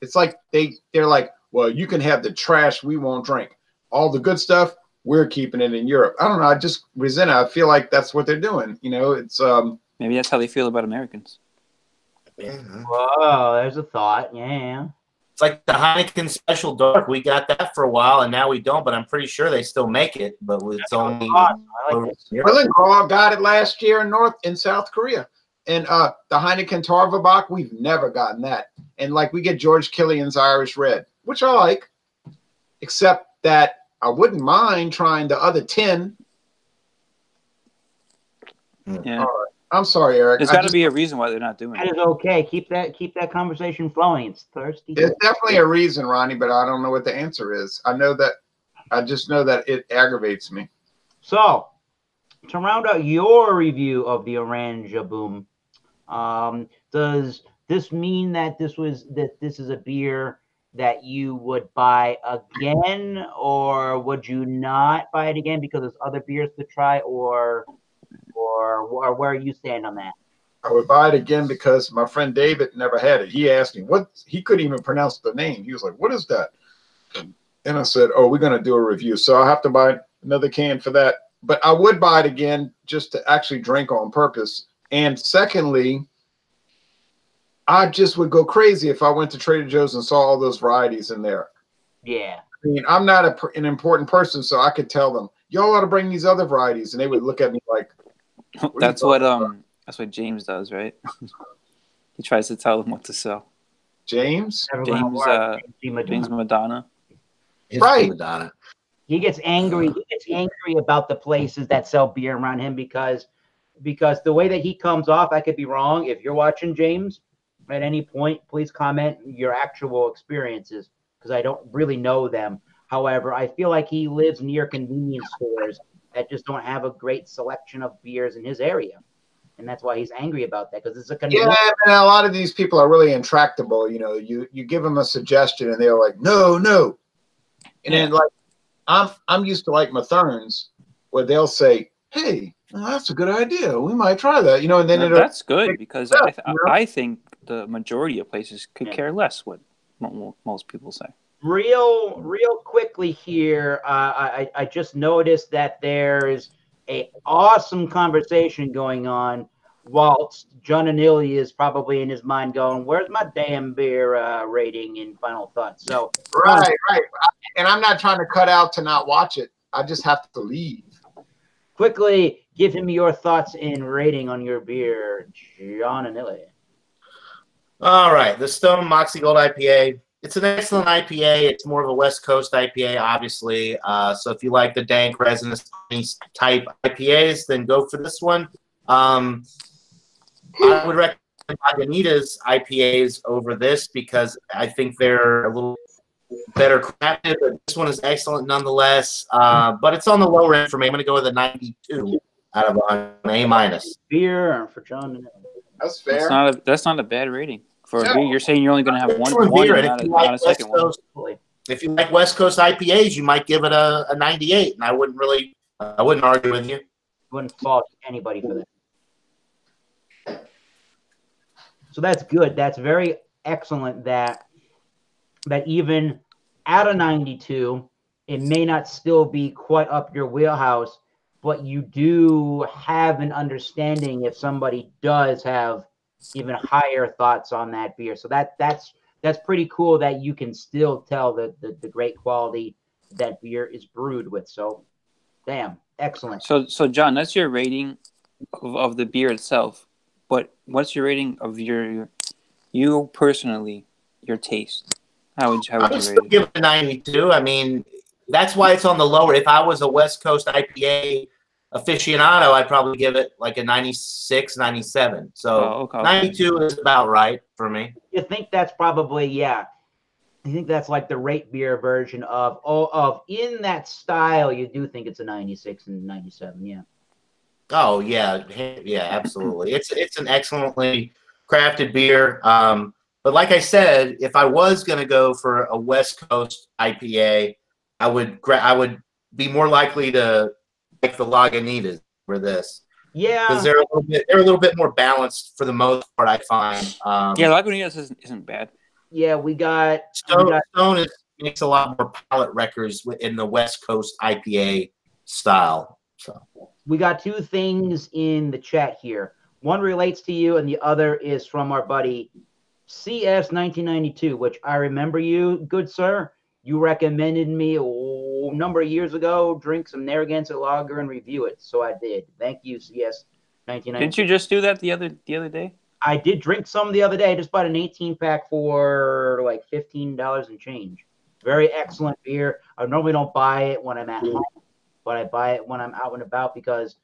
Speaker 3: it's like they're like, well, you can have the trash, we won't drink. All the good stuff, we're keeping it in Europe. I don't know. I just resent it. I feel like that's what they're doing. You know, it's
Speaker 4: maybe that's how they feel about Americans.
Speaker 2: Yeah.
Speaker 1: Whoa, there's a thought. Yeah.
Speaker 2: It's like the Heineken Special Dark. We got that for a while, and now we don't. But I'm pretty sure they still make it. But it's only.
Speaker 3: Berlin got it last year in South Korea, and the Heineken Tarvebock, we've never gotten that. And like we get George Killian's Irish Red, which I like, except that I wouldn't mind trying the other 10.
Speaker 4: Yeah.
Speaker 3: I'm sorry, Eric.
Speaker 4: There's got to be a reason why they're not doing
Speaker 1: That
Speaker 4: it.
Speaker 1: is okay. Keep that conversation flowing. It's thirsty.
Speaker 3: There's definitely a reason, Ronnie, but I don't know what the answer is. I just know that it aggravates me.
Speaker 1: So, to round out your review of the Oranje Boom, does this mean that this is a beer that you would buy again, or would you not buy it again because there's other beers to try, or where you stand on that?
Speaker 3: I would buy it again because my friend David never had it. He asked me what, he couldn't even pronounce the name. He was like, "What is that?" And I said, "Oh, we're going to do a review." So I'll have to buy another can for that. But I would buy it again just to actually drink on purpose. And secondly, I just would go crazy if I went to Trader Joe's and saw all those varieties in there.
Speaker 1: Yeah.
Speaker 3: I mean, I'm not an important person, so I could tell them, "Y'all ought to bring these other varieties," and they would look at me like,
Speaker 4: That's what James does, right? He tries to tell them what to sell.
Speaker 3: James?
Speaker 4: James Madonna.
Speaker 3: Right.
Speaker 2: Madonna.
Speaker 1: He gets angry. He gets angry about the places that sell beer around him because the way that he comes off, I could be wrong. If you're watching, James, at any point, please comment your actual experiences because I don't really know them. However, I feel like he lives near convenience stores that just don't have a great selection of beers in his area. And that's why he's angry about that because it's a convenience.
Speaker 3: Yeah, man, a lot of these people are really intractable. You know, you give them a suggestion and they're like, "No, no." And then like I'm used to like Matherns where they'll say, "Hey, well, that's a good idea. We might try that." You know, and then
Speaker 4: that's good because I think the majority of places could care less what most people say.
Speaker 1: Real quickly here, I just noticed that there's a awesome conversation going on whilst John Anili is probably in his mind going, "Where's my damn beer rating and final thoughts?" So
Speaker 3: right. And I'm not trying to cut out to not watch it. I just have to leave.
Speaker 1: Quickly, give him your thoughts and rating on your beer, John Anili.
Speaker 2: All right, the Stone Moxie Gold IPA. It's an excellent IPA. It's more of a West Coast IPA, obviously. So if you like the dank resinous type IPAs, then go for this one. I would recommend Lagunitas IPAs over this because I think they're a little better crafted, but this one is excellent nonetheless. But it's on the lower end for me. I'm going to go with a 92 out of an A-.
Speaker 1: Beer for John Anili.
Speaker 3: That's fair.
Speaker 4: That's not a bad rating. For a beer, you're saying you're only going to have one
Speaker 2: beer,
Speaker 4: and not a second one.
Speaker 2: If you like West Coast IPAs, you might give it a 98, and I wouldn't argue with you.
Speaker 1: Wouldn't fault anybody for that. So that's good. That's very excellent that even at a 92, it may not still be quite up your wheelhouse, but you do have an understanding if somebody does have even higher thoughts on that beer. So that's pretty cool that you can still tell the great quality that beer is brewed with. So damn, excellent.
Speaker 4: So John, that's your rating of the beer itself. But what's your rating of you personally, your taste? How would you rate it?
Speaker 2: Give it a 92. I mean, that's why it's on the lower. If I was a West Coast IPA aficionado, I'd probably give it like a 96, 97. So 92 is about right for me.
Speaker 1: You think that's probably, yeah. I think that's like the rate beer version of in that style. You do think it's a 96 and 97, yeah.
Speaker 2: Oh yeah, absolutely. It's an excellently crafted beer. But like I said, if I was going to go for a West Coast IPA, I would be more likely to like the Lagunitas for this.
Speaker 1: Yeah,
Speaker 2: because they're a little bit more balanced for the most part, I find.
Speaker 4: Lagunitas isn't bad.
Speaker 1: Yeah, we got
Speaker 2: Stone makes a lot more palate wreckers in the West Coast IPA style. So
Speaker 1: we got two things in the chat here. One relates to you, and the other is from our buddy CS 1992, which I remember you, good sir. You recommended me a number of years ago, drink some Narragansett Lager and review it. So I did. Thank you, CS 1992.
Speaker 4: Didn't you just do that the other day?
Speaker 1: I did drink some the other day. I just bought an 18-pack for like $15 and change. Very excellent beer. I normally don't buy it when I'm at home, but I buy it when I'm out and about because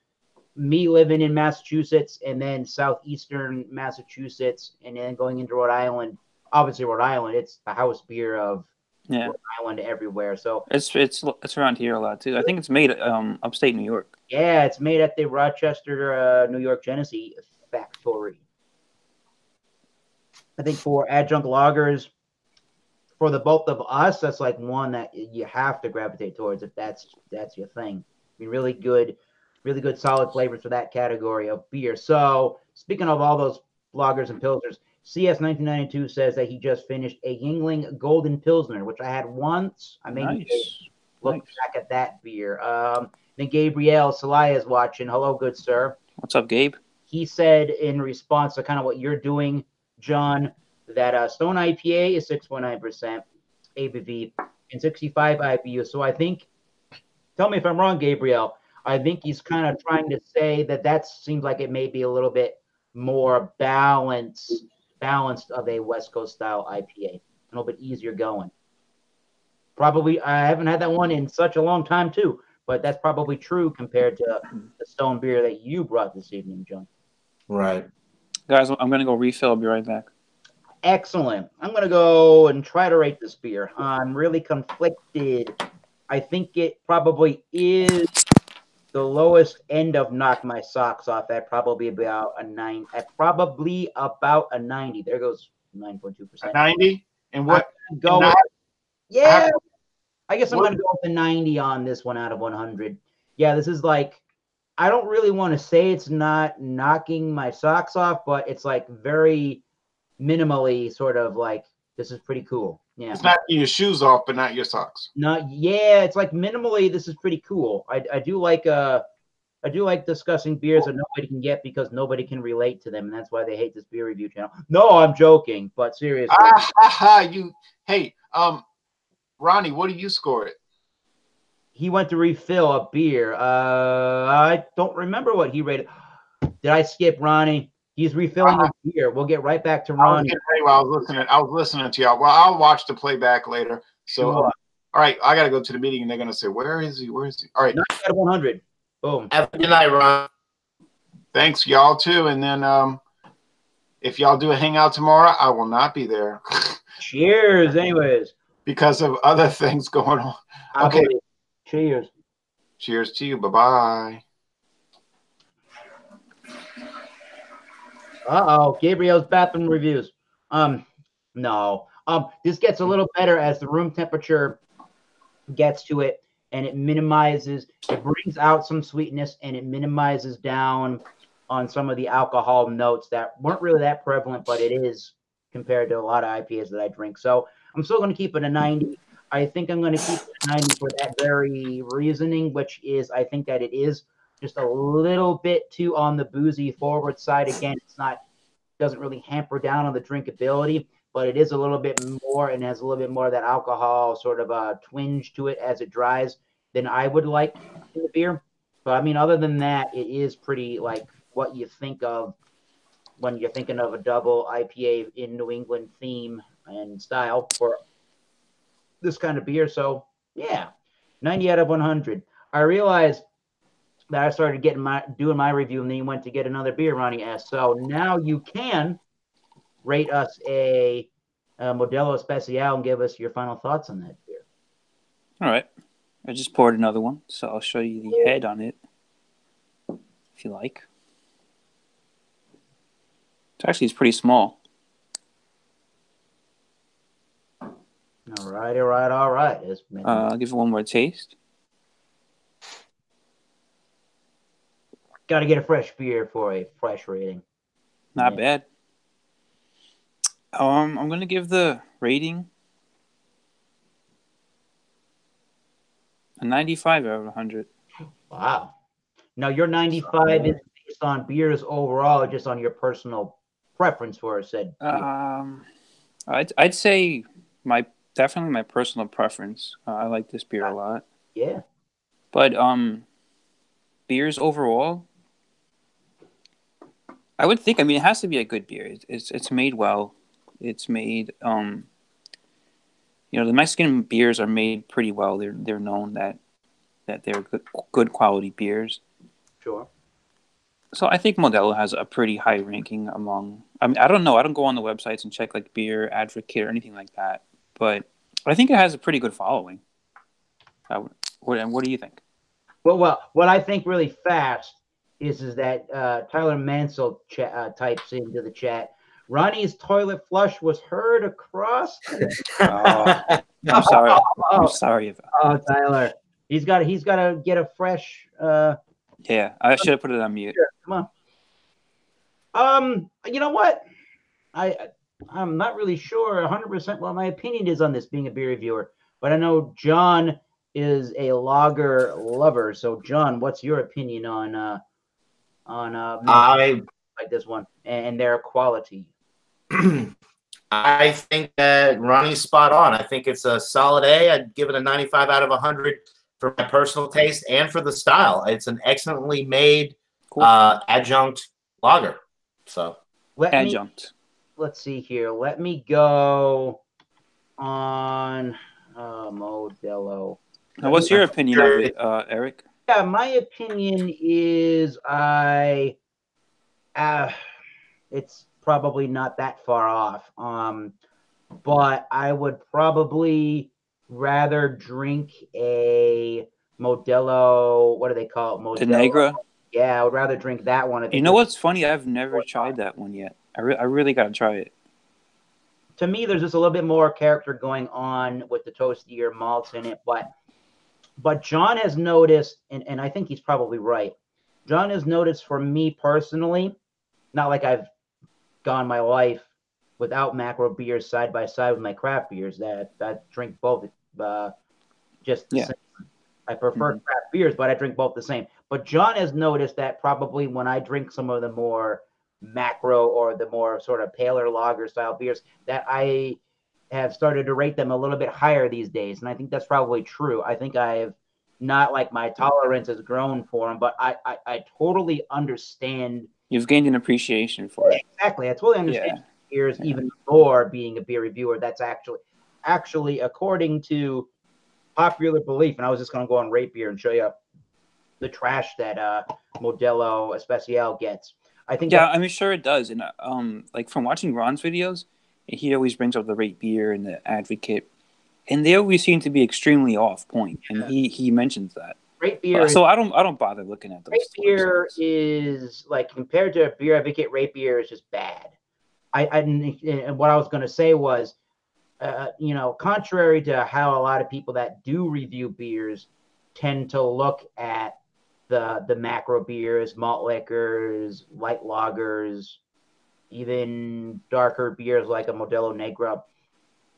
Speaker 1: me living in Massachusetts and then southeastern Massachusetts and then going into Rhode Island, obviously Rhode Island, it's the house beer of Rhode Island everywhere. So
Speaker 4: it's around here a lot too. I think it's made upstate New York.
Speaker 1: yeah, it's made at the Rochester, New York Genesee factory. I think for adjunct lagers, for the both of us, that's like one that you have to gravitate towards if that's your thing. I mean, really good solid flavors for that category of beer. So speaking of all those lagers and pilsners, CS 1992 says that he just finished a Yingling Golden Pilsner, which I had once. I made look back at that beer. Then Gabriel Salaya is watching. Hello, good sir.
Speaker 4: What's up, Gabe?
Speaker 1: He said in response to kind of what you're doing, John, that Stone IPA is 6.9% ABV and 65 IBU. So I think, tell me if I'm wrong, Gabriel, I think he's kind of trying to say that seems like it may be a little bit more balanced of a West Coast style IPA, a little bit easier going. Probably, I haven't had that one in such a long time too, but that's probably true compared to the Stone beer that you brought this evening, John.
Speaker 2: Right.
Speaker 4: Guys, I'm going to go refill. I'll be right back.
Speaker 1: Excellent. I'm going to go and try to rate this beer. I'm really conflicted. I think it probably is the lowest end of knock my socks off at probably about a 9. At probably about a 90. There goes 9.2%.
Speaker 3: 90? And what?
Speaker 1: Yeah. I guess I'm going to go with the 90 on this one out of 100. Yeah, this is like, I don't really want to say it's not knocking my socks off, but it's like very minimally sort of like, this is pretty cool. Yeah.
Speaker 3: It's knocking your shoes off, but not your socks.
Speaker 1: Yeah, it's like minimally, this is pretty cool. I do like discussing beers that nobody can get because nobody can relate to them, and that's why they hate this beer review channel. No, I'm joking, but seriously.
Speaker 3: Hey, Ronnie, what do you score it?
Speaker 1: He went to refill a beer. I don't remember what he rated. Did I skip Ronnie? He's refilling a beer. We'll get right back to Ronnie.
Speaker 3: I was listening to y'all. Well, I'll watch the playback later. So, all right, I got to go to the meeting, and they're going to say, "Where is he? Where is he?" All right,
Speaker 1: 9 out of 100. Boom.
Speaker 2: Have a good night, Ron.
Speaker 3: Thanks, y'all too. And then, if y'all do a hangout tomorrow, I will not be there.
Speaker 1: Cheers, anyways.
Speaker 3: Because of other things going on. Okay.
Speaker 1: Cheers.
Speaker 3: Cheers to you. Bye-bye.
Speaker 1: Uh-oh. Gabriel's bathroom reviews. No. This gets a little better as the room temperature gets to it, and it brings out some sweetness, and it minimizes down on some of the alcohol notes that weren't really that prevalent, but it is compared to a lot of IPAs that I drink. So I'm still going to keep it a 90. I think I'm going to keep it a 90 for that very reasoning, which is I think that it is just a little bit too on the boozy forward side. Again, doesn't really hamper down on the drinkability, but it is a little bit more and has a little bit more of that alcohol sort of a twinge to it as it dries than I would like in the beer. But I mean, other than that, it is pretty like what you think of when you're thinking of a double IPA in New England theme and style for this kind of beer. So yeah, 90 out of 100. I realized that I started doing my review, and then you went to get another beer, Ronnie S. So now you can rate us a Modelo Especial and give us your final thoughts on that beer.
Speaker 4: All right. I just poured another one, so I'll show you the head on it, if you like. It's pretty small.
Speaker 1: All right.
Speaker 4: I'll give it one more taste.
Speaker 1: Got to get a fresh beer for a fresh rating.
Speaker 4: Not bad. I'm going to give the rating a 95 out of 100.
Speaker 1: Wow. Now, your 95 is based on beers overall, or just on your personal preference for said beer?
Speaker 4: I'd say definitely my personal preference. I like this beer a lot.
Speaker 1: Yeah.
Speaker 4: But beers overall, I would think. I mean, it has to be a good beer. It's made well. It's made. The Mexican beers are made pretty well. They're known that they're good quality beers.
Speaker 1: Sure.
Speaker 4: So I think Modelo has a pretty high ranking among. I mean, I don't know. I don't go on the websites and check like Beer Advocate or anything like that, but I think it has a pretty good following. What do you think?
Speaker 1: Well, what I think really fast is that Tyler Mansell types into the chat. Ronnie's toilet flush was heard across.
Speaker 4: I'm sorry. I'm sorry about that.
Speaker 1: Tyler, he's got to get a fresh.
Speaker 4: Yeah, I should have put it on mute.
Speaker 1: Come on. You know what? I'm not really sure 100% what my opinion is on this being a beer reviewer, but I know John is a lager lover. So, John, what's your opinion on like this one and their quality?
Speaker 2: I think that Ronnie's spot on. I think it's a solid A. I'd give it a 95 out of 100 for my personal taste and for the style. It's an excellently made adjunct lager. So
Speaker 1: let's see here. Let me go on Modelo.
Speaker 4: Now, what's your opinion of it, Eric?
Speaker 1: Yeah, my opinion is it's probably not that far off. But I would probably rather drink a Modelo. What do they call it? Modelo.
Speaker 4: The Negra?
Speaker 1: Yeah, I would rather drink that one.
Speaker 4: You know what's funny? I've never tried that one yet. I really got to try it.
Speaker 1: To me, there's just a little bit more character going on with the toastier malts in it. But John has noticed, and I think he's probably right. John has noticed for me personally, not like I've gone my life without macro beers side by side with my craft beers, that I drink both just the same. I prefer craft beers, but I drink both the same. But John has noticed that probably when I drink some of the more macro or the more sort of paler lager style beers, that I have started to rate them a little bit higher these days. And I think that's probably true. I think I've not like my tolerance has grown for them, but I totally understand.
Speaker 4: You've gained an appreciation for it.
Speaker 1: Exactly. I totally understand beers even more being a beer reviewer. That's actually according to popular belief. And I was just going to go on Rate Beer and show you the trash that Modelo Especial gets. I think.
Speaker 4: Yeah, I'm sure it does. And like from watching Ron's videos, he always brings up the Rate Beer and the Advocate, and they always seem to be extremely off point. And he mentions that.
Speaker 1: Rate Beer.
Speaker 4: So I don't bother looking at those.
Speaker 1: Rate Beer is like compared to a Beer Advocate. Rate Beer is just bad. And what I was going to say was, contrary to how a lot of people that do review beers tend to look at the macro beers, malt liquors, light lagers, even darker beers like a Modelo Negra.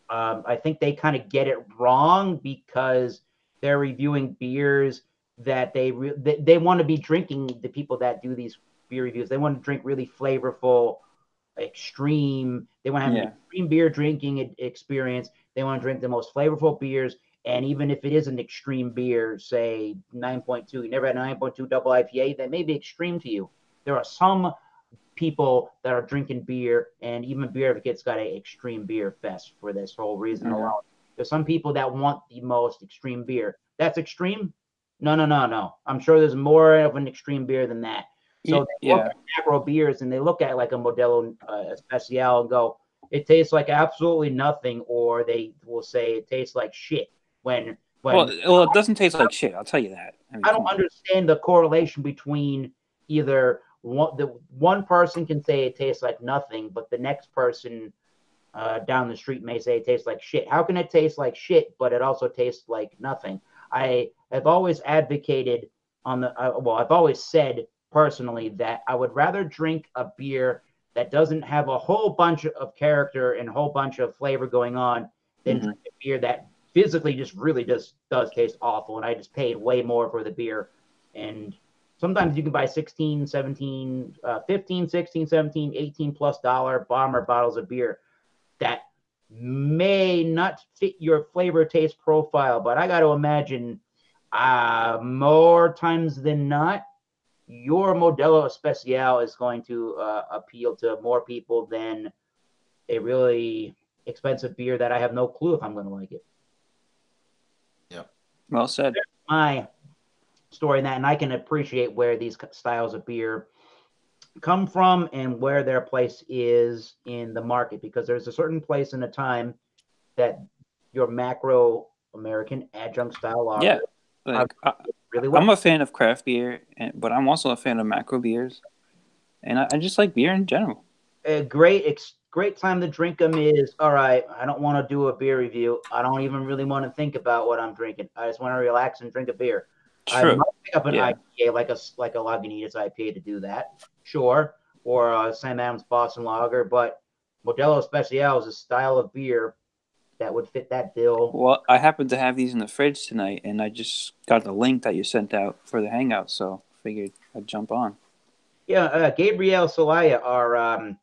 Speaker 1: I think they kind of get it wrong because they're reviewing beers that they want to be drinking. The people that do these beer reviews, they want to drink really flavorful, extreme. They want to have an extreme beer drinking experience. They want to drink the most flavorful beers. And even if it is an extreme beer, say 9.2, you never had 9.2 double IPA, that may be extreme to you. There are some people that are drinking beer, and even Beer Advocate's got an extreme beer fest for this whole reason alone. There's some people that want the most extreme beer. That's extreme? No. I'm sure there's more of an extreme beer than that. So they look at macro beers and they look at like a Modelo Especial and go, it tastes like absolutely nothing, or they will say it tastes like shit. Well,
Speaker 4: it doesn't taste like shit. I'll tell you that.
Speaker 1: I don't understand the correlation between either one person can say it tastes like nothing, but the next person down the street may say it tastes like shit. How can it taste like shit, but it also tastes like nothing? I have always advocated I've always said personally that I would rather drink a beer that doesn't have a whole bunch of character and a whole bunch of flavor going on than drink a beer that physically just really just does taste awful. And I just paid way more for the beer. And sometimes you can buy 16, 17, 15, 16, 17, 18 plus dollar bomber bottles of beer that may not fit your flavor taste profile. But I got to imagine more times than not, your Modelo Especial is going to appeal to more people than a really expensive beer that I have no clue if I'm going to like it.
Speaker 2: Yeah.
Speaker 4: Well said.
Speaker 1: There's my story in that, and I can appreciate where these styles of beer come from and where their place is in the market, because there's a certain place and a time that your macro American adjunct style lager
Speaker 4: like
Speaker 1: really well.
Speaker 4: I'm a fan of craft beer, but I'm also a fan of macro beers, and I just like beer in general.
Speaker 1: A great time to drink them is, all right, I don't want to do a beer review. I don't even really want to think about what I'm drinking. I just want to relax and drink a beer. I
Speaker 4: True.
Speaker 1: might pick up an
Speaker 4: Yeah.
Speaker 1: IPA like a Lagunitas IPA to do that, sure, or Sam Adams Boston Lager, but Modelo Especial is a style of beer that would fit that bill.
Speaker 4: Well, I happen to have these in the fridge tonight, and I just got the link that you sent out for the hangout, so figured I'd jump on.
Speaker 1: Yeah, Gabriel Solaya, our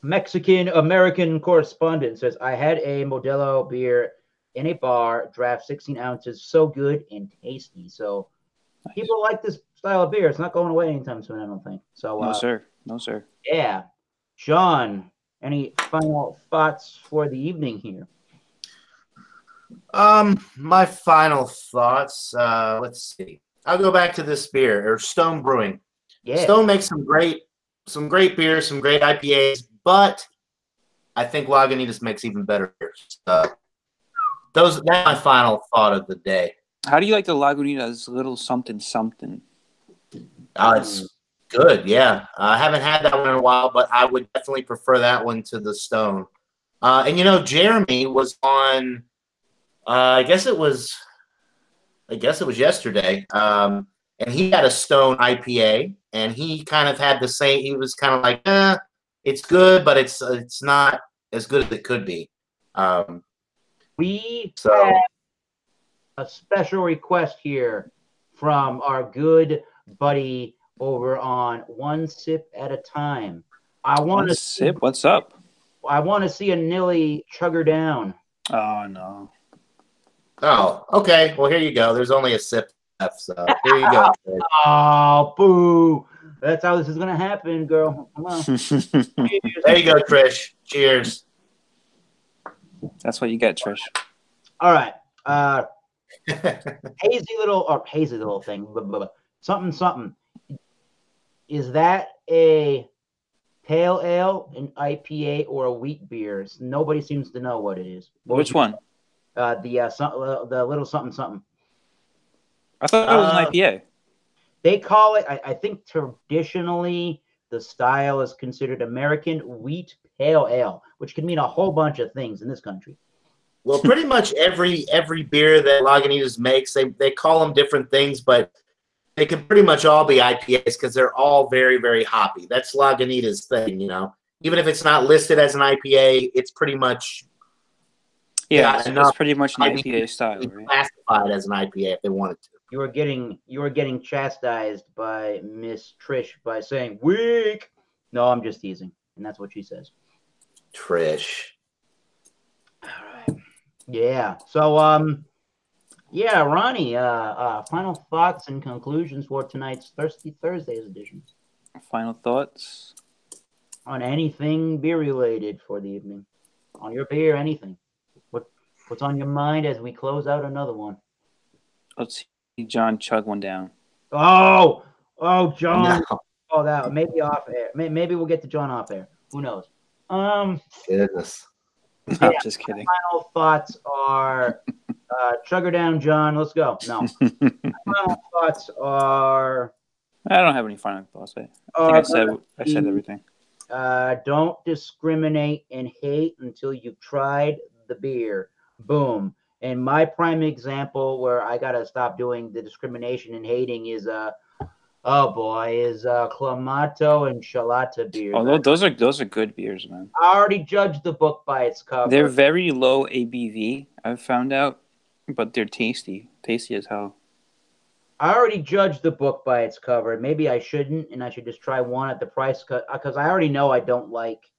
Speaker 1: Mexican American correspondent, says, I had a Modelo beer in a bar, draft 16 ounces, so good and tasty. So
Speaker 4: Nice.
Speaker 1: people like this style of beer. It's not going away anytime soon, I don't think. So
Speaker 4: No, sir. No, sir.
Speaker 1: Yeah. John, any final thoughts for the evening here?
Speaker 2: My final thoughts. Let's see. I'll go back to this beer, or Stone Brewing.
Speaker 1: Yeah.
Speaker 2: Stone makes some great beers, some great IPAs, but I think Lagunitas makes even better beers. That's my final thought of the day.
Speaker 4: How do you like the Lagunitas little something something?
Speaker 2: It's good, yeah. I haven't had that one in a while, but I would definitely prefer that one to the Stone. And Jeremy was on. I guess it was yesterday. And he had a Stone IPA, and he kind of had the same. He was kind of like, it's good, but it's not as good as it could be.
Speaker 1: We have a special request here from our good buddy over on One Sip at a Time.
Speaker 4: What's up?
Speaker 1: I want to see a Nilly chugger down.
Speaker 4: Oh no.
Speaker 2: Oh, okay. Well, here you go. There's only a sip left, so here you go.
Speaker 1: Oh, boo. That's how this is going to happen, girl. Come on.
Speaker 2: There you go, Trish. Cheers.
Speaker 4: That's what you get, Trish.
Speaker 1: All right. Hazy little thing. Blah, blah, blah. Something. Is that a pale ale, an IPA, or a wheat beer? Nobody seems to know what it is.
Speaker 4: Which one?
Speaker 1: The little something.
Speaker 4: I thought it was an IPA.
Speaker 1: They call it, I think traditionally the style is considered American wheat pale ale, which can mean a whole bunch of things in this country.
Speaker 2: Well, pretty much every beer that Lagunitas makes, they call them different things, but they can pretty much all be IPAs because they're all very, very hoppy. That's Lagunitas' thing, Even if it's not listed as an IPA, it's pretty much
Speaker 4: it's pretty much an IPA style, right?
Speaker 2: Classified as an IPA if they wanted to.
Speaker 1: You were getting chastised by Miss Trish by saying weak. No, I'm just teasing, and that's what she says.
Speaker 2: Trish.
Speaker 1: All right. Yeah. So Ronnie, final thoughts and conclusions for tonight's Thirsty Thursdays edition.
Speaker 4: Final thoughts
Speaker 1: on anything beer related for the evening. On your beer, anything. What's on your mind as we close out another one?
Speaker 4: Let's see John chug one down.
Speaker 1: Oh, John.
Speaker 2: No.
Speaker 1: Oh, that maybe off air. Maybe we'll get to John off air. Who knows?
Speaker 2: Goodness.
Speaker 4: No, just kidding.
Speaker 1: Final thoughts are chug her down, John. Let's go. No. Final thoughts are.
Speaker 4: I don't have any final thoughts. I think I said everything.
Speaker 1: Don't discriminate and hate until you've tried the beer. Boom. And my prime example where I gotta stop doing the discrimination and hating is Clamato and Chalata beers.
Speaker 4: Oh, those are good beers, man.
Speaker 1: I already judged the book by its cover.
Speaker 4: They're very low ABV, I've found out, but they're tasty as hell.
Speaker 1: I already judged the book by its cover. Maybe I shouldn't, and I should just try one at the price cut because I already know I don't like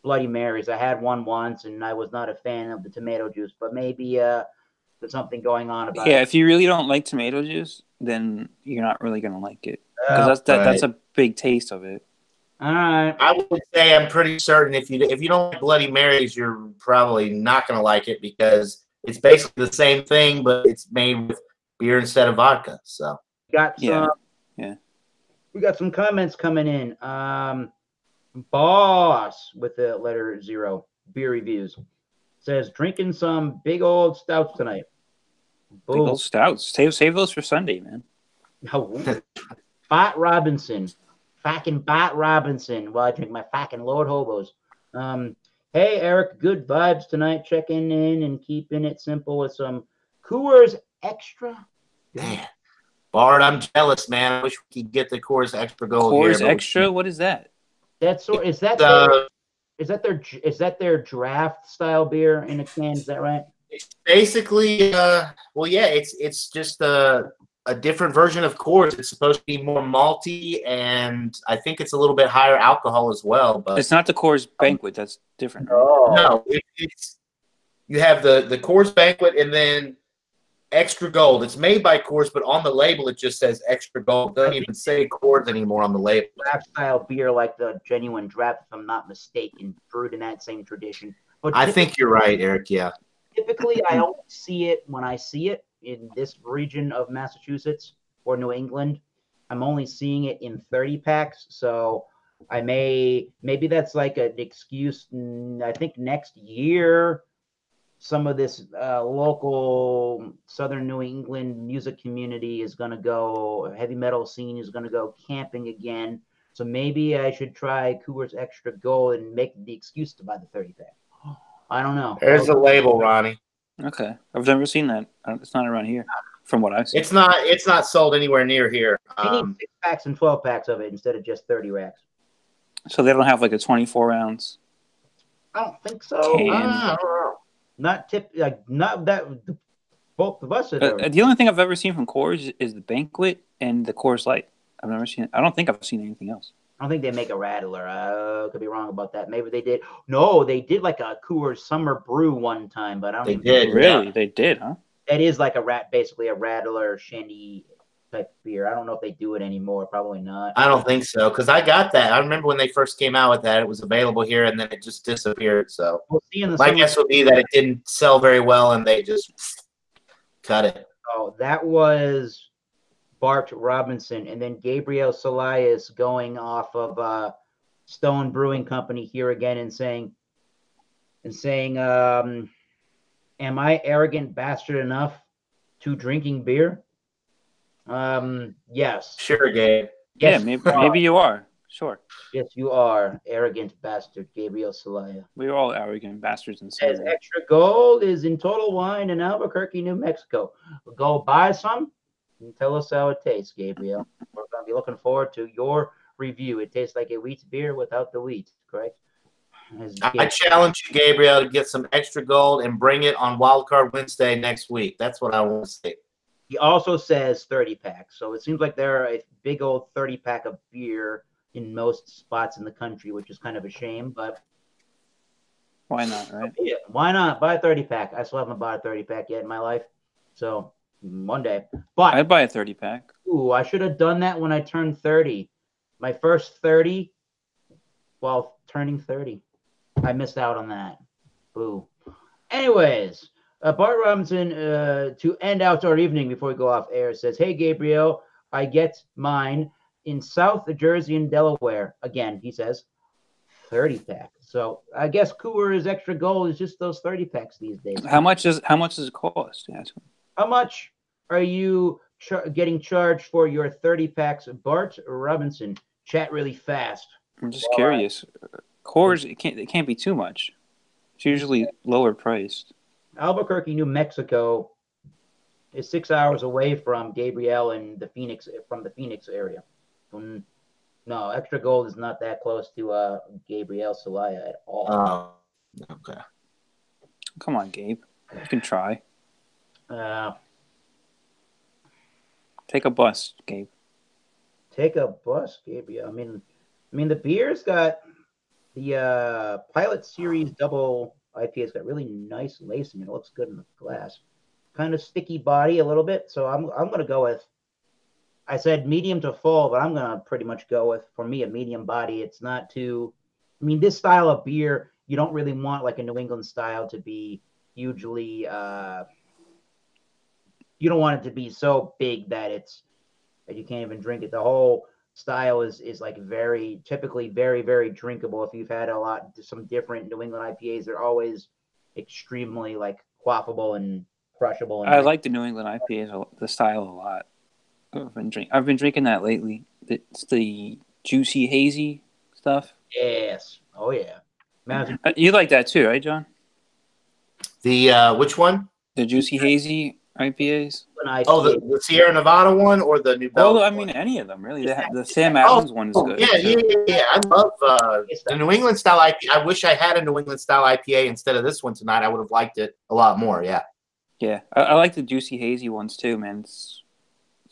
Speaker 1: Bloody Marys. I had one once, and I was not a fan of the tomato juice. But maybe there's something going on about it.
Speaker 4: Yeah, if you really don't like tomato juice, then you're not really gonna like it because that's a big taste of it.
Speaker 1: All right.
Speaker 2: I would say I'm pretty certain if you don't like Bloody Marys, you're probably not gonna like it because it's basically the same thing, but it's made with beer instead of vodka. So
Speaker 1: got some.
Speaker 4: Yeah.
Speaker 1: We got some comments coming in. Boss with the letter 0 beer reviews says drinking some big old stouts tonight.
Speaker 4: Big
Speaker 1: Boom.
Speaker 4: old stouts. Save those for Sunday, man.
Speaker 1: Bot Robinson. Fucking Bot Robinson while I drink my fucking Lord Hobos. Hey, Eric, good vibes tonight. Checking in and keeping it simple with some Coors Extra.
Speaker 2: Man, Bart, I'm jealous, man. I wish we could get the Coors Extra Gold here.
Speaker 4: Coors Extra? What is that?
Speaker 1: That's sort. Is that their draft style beer in a can? Is that right?
Speaker 2: It's basically, well, yeah, it's just a different version of Coors. It's supposed to be more malty, and I think it's a little bit higher alcohol as well. But
Speaker 4: It's not the Coors Banquet. That's different. Right?
Speaker 1: Oh,
Speaker 2: no, it's you have the Coors Banquet and then Extra Gold. It's made by Coors, but on the label it just says Extra Gold. It doesn't even say Coors anymore on the label.
Speaker 1: draft style beer like the genuine draft, if I'm not mistaken, brewed in that same tradition. But
Speaker 2: I think you're right, Eric. Yeah.
Speaker 1: typically, I only see it when I see it in this region of Massachusetts or New England. I'm only seeing it in 30 packs, so maybe that's like an excuse. I think next year some of this local Southern New England music community is going to go, heavy metal scene is going to go camping again. So maybe I should try Coors Extra Gold and make the excuse to buy the 30 pack. I don't know.
Speaker 2: There's a label, Ronnie.
Speaker 4: Okay, I've never seen that. It's not around here, from what I've seen.
Speaker 2: It's not sold anywhere near here.
Speaker 1: I need 6 packs and 12 packs of it instead of just 30 racks.
Speaker 4: So they don't have like a 24 ounce.
Speaker 1: I don't think so.
Speaker 4: Can.
Speaker 1: Not that both of us are there.
Speaker 4: The only thing I've ever seen from Coors is the Banquet and the Coors Light. I've never seen. I don't think I've seen anything else.
Speaker 1: I don't think they make a Rattler. Could be wrong about that. Maybe they did. No, they did like a Coors Summer Brew one time, but I don't.
Speaker 2: They
Speaker 1: even
Speaker 2: did.
Speaker 4: Really?
Speaker 2: Yeah.
Speaker 4: They did, huh?
Speaker 1: That is like basically a Rattler shandy type beer. I don't know if they do it anymore. Probably not.
Speaker 2: I don't think so, because I got that. I remember when they first came out with that, it was available here, and then it just disappeared. So
Speaker 1: We'll see in the
Speaker 2: my
Speaker 1: summer.
Speaker 2: guess would be that it didn't sell very well, and they just cut it.
Speaker 1: Oh, that was Bart Robinson, and then Gabriel Solias going off of Stone Brewing Company here again and saying, am I arrogant bastard enough to drinking beer? Yes.
Speaker 2: Sure, Gabe.
Speaker 1: Yes,
Speaker 4: Yeah, maybe you are. Sure.
Speaker 1: Yes, you are, arrogant bastard, Gabriel Solaya.
Speaker 4: We're all arrogant bastards and
Speaker 1: Says Extra Gold is in Total Wine in Albuquerque, New Mexico. Go buy some and tell us how it tastes, Gabriel. We're going to be looking forward to your review. It tastes like a wheat beer without the wheat, correct?
Speaker 2: I challenge you, Gabriel, to get some Extra Gold and bring it on Wildcard Wednesday next week. That's what I want to see.
Speaker 1: He also says 30 packs. So it seems like there are a big old 30 pack of beer in most spots in the country, which is kind of a shame, but
Speaker 4: why not, right?
Speaker 1: Yeah, why not? Buy a 30 pack. I still haven't bought a 30 pack yet in my life. So one day. But
Speaker 4: I'd buy a 30 pack.
Speaker 1: Ooh, I should have done that when I turned 30. My first 30 while turning 30. I missed out on that. Boo. Anyways, Bart Robinson, to end out our evening before we go off air, says, hey, Gabriel, I get mine in South Jersey and Delaware. Again, he says, 30 pack. So I guess Coors Extra Gold is just those 30 packs these days.
Speaker 4: How much does it cost? Yeah.
Speaker 1: How much are you getting charged for your 30 packs? Bart Robinson, chat really fast.
Speaker 4: I'm just curious. Coors, it can't be too much. It's usually lower priced.
Speaker 1: Albuquerque, New Mexico is 6 hours away from Gabriel and the Phoenix area. No, Extra Gold is not that close to Gabriel Solaya at all.
Speaker 2: Oh, okay.
Speaker 4: Come on, Gabe. You can try. Take a bus, Gabe.
Speaker 1: Take a bus, Gabriel. I mean, the beer's got the Pilot Series Double IPA. It's got really nice lacing. It looks good in the glass. Kind of sticky body a little bit. So I'm gonna go with. I said medium to full, but I'm gonna pretty much go with, for me, a medium body. It's not too. I mean, this style of beer, you don't really want like a New England style to be hugely. You don't want it to be so big that you can't even drink it. The whole style is like typically very drinkable. If you've had some different New England IPAs, they're always extremely like quaffable and crushable. And
Speaker 4: I like the New England IPAs, the style a lot. I've been drinking that lately. It's the juicy hazy stuff.
Speaker 1: yes, oh yeah.
Speaker 4: You like that too, right, John?
Speaker 2: The which one?
Speaker 4: The juicy hazy IPAs.
Speaker 2: Oh, the Sierra Nevada one or the New Belgium?
Speaker 4: Well, I mean, any of them really. The Sam Adams one is good.
Speaker 2: Yeah. I love the New England style IPA. I wish I had a New England style IPA instead of this one tonight. I would have liked it a lot more. Yeah.
Speaker 4: Yeah, I like the juicy hazy ones too, man. It's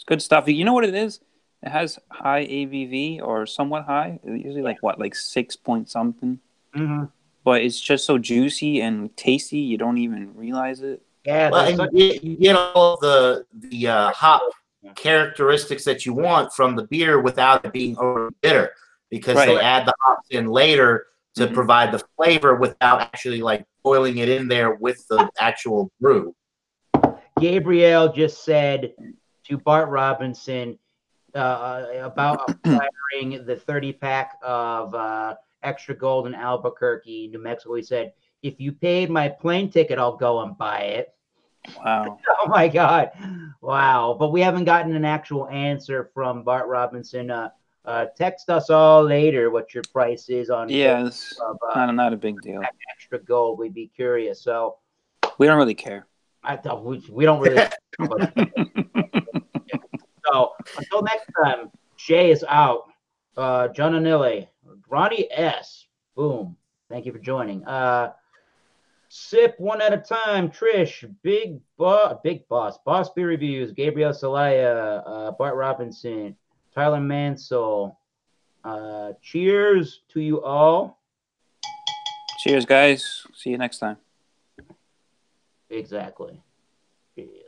Speaker 4: good stuff. You know what it is? It has high ABV or somewhat high. Usually like 6 point something.
Speaker 1: Mm-hmm.
Speaker 4: But it's just so juicy and tasty, you don't even realize it.
Speaker 1: Yeah,
Speaker 2: well, and you get all the hop characteristics that you want from the beer without it being over bitter, because they add the hops in later to provide the flavor without actually like boiling it in there with the actual brew.
Speaker 1: Gabriel just said to Bart Robinson about acquiring the 30-pack of Extra Gold in Albuquerque, New Mexico. He said, if you paid my plane ticket, I'll go and buy it.
Speaker 4: Wow.
Speaker 1: Oh, my God. Wow. But we haven't gotten an actual answer from Bart Robinson. Text us all later what your price is on
Speaker 4: it's not a big deal.
Speaker 1: Extra Gold. We'd be curious. So
Speaker 4: we don't really care.
Speaker 1: We don't really care. So until next time, Shay is out. John Anille, Ronnie S. Boom. Thank you for joining. Sip one at a time. Trish, Big Boss, Boss Beer Reviews, Gabriel Salaya, Bart Robinson, Tyler Mansell. Cheers to you all.
Speaker 4: Cheers, guys. See you next time.
Speaker 1: Exactly. Cheers.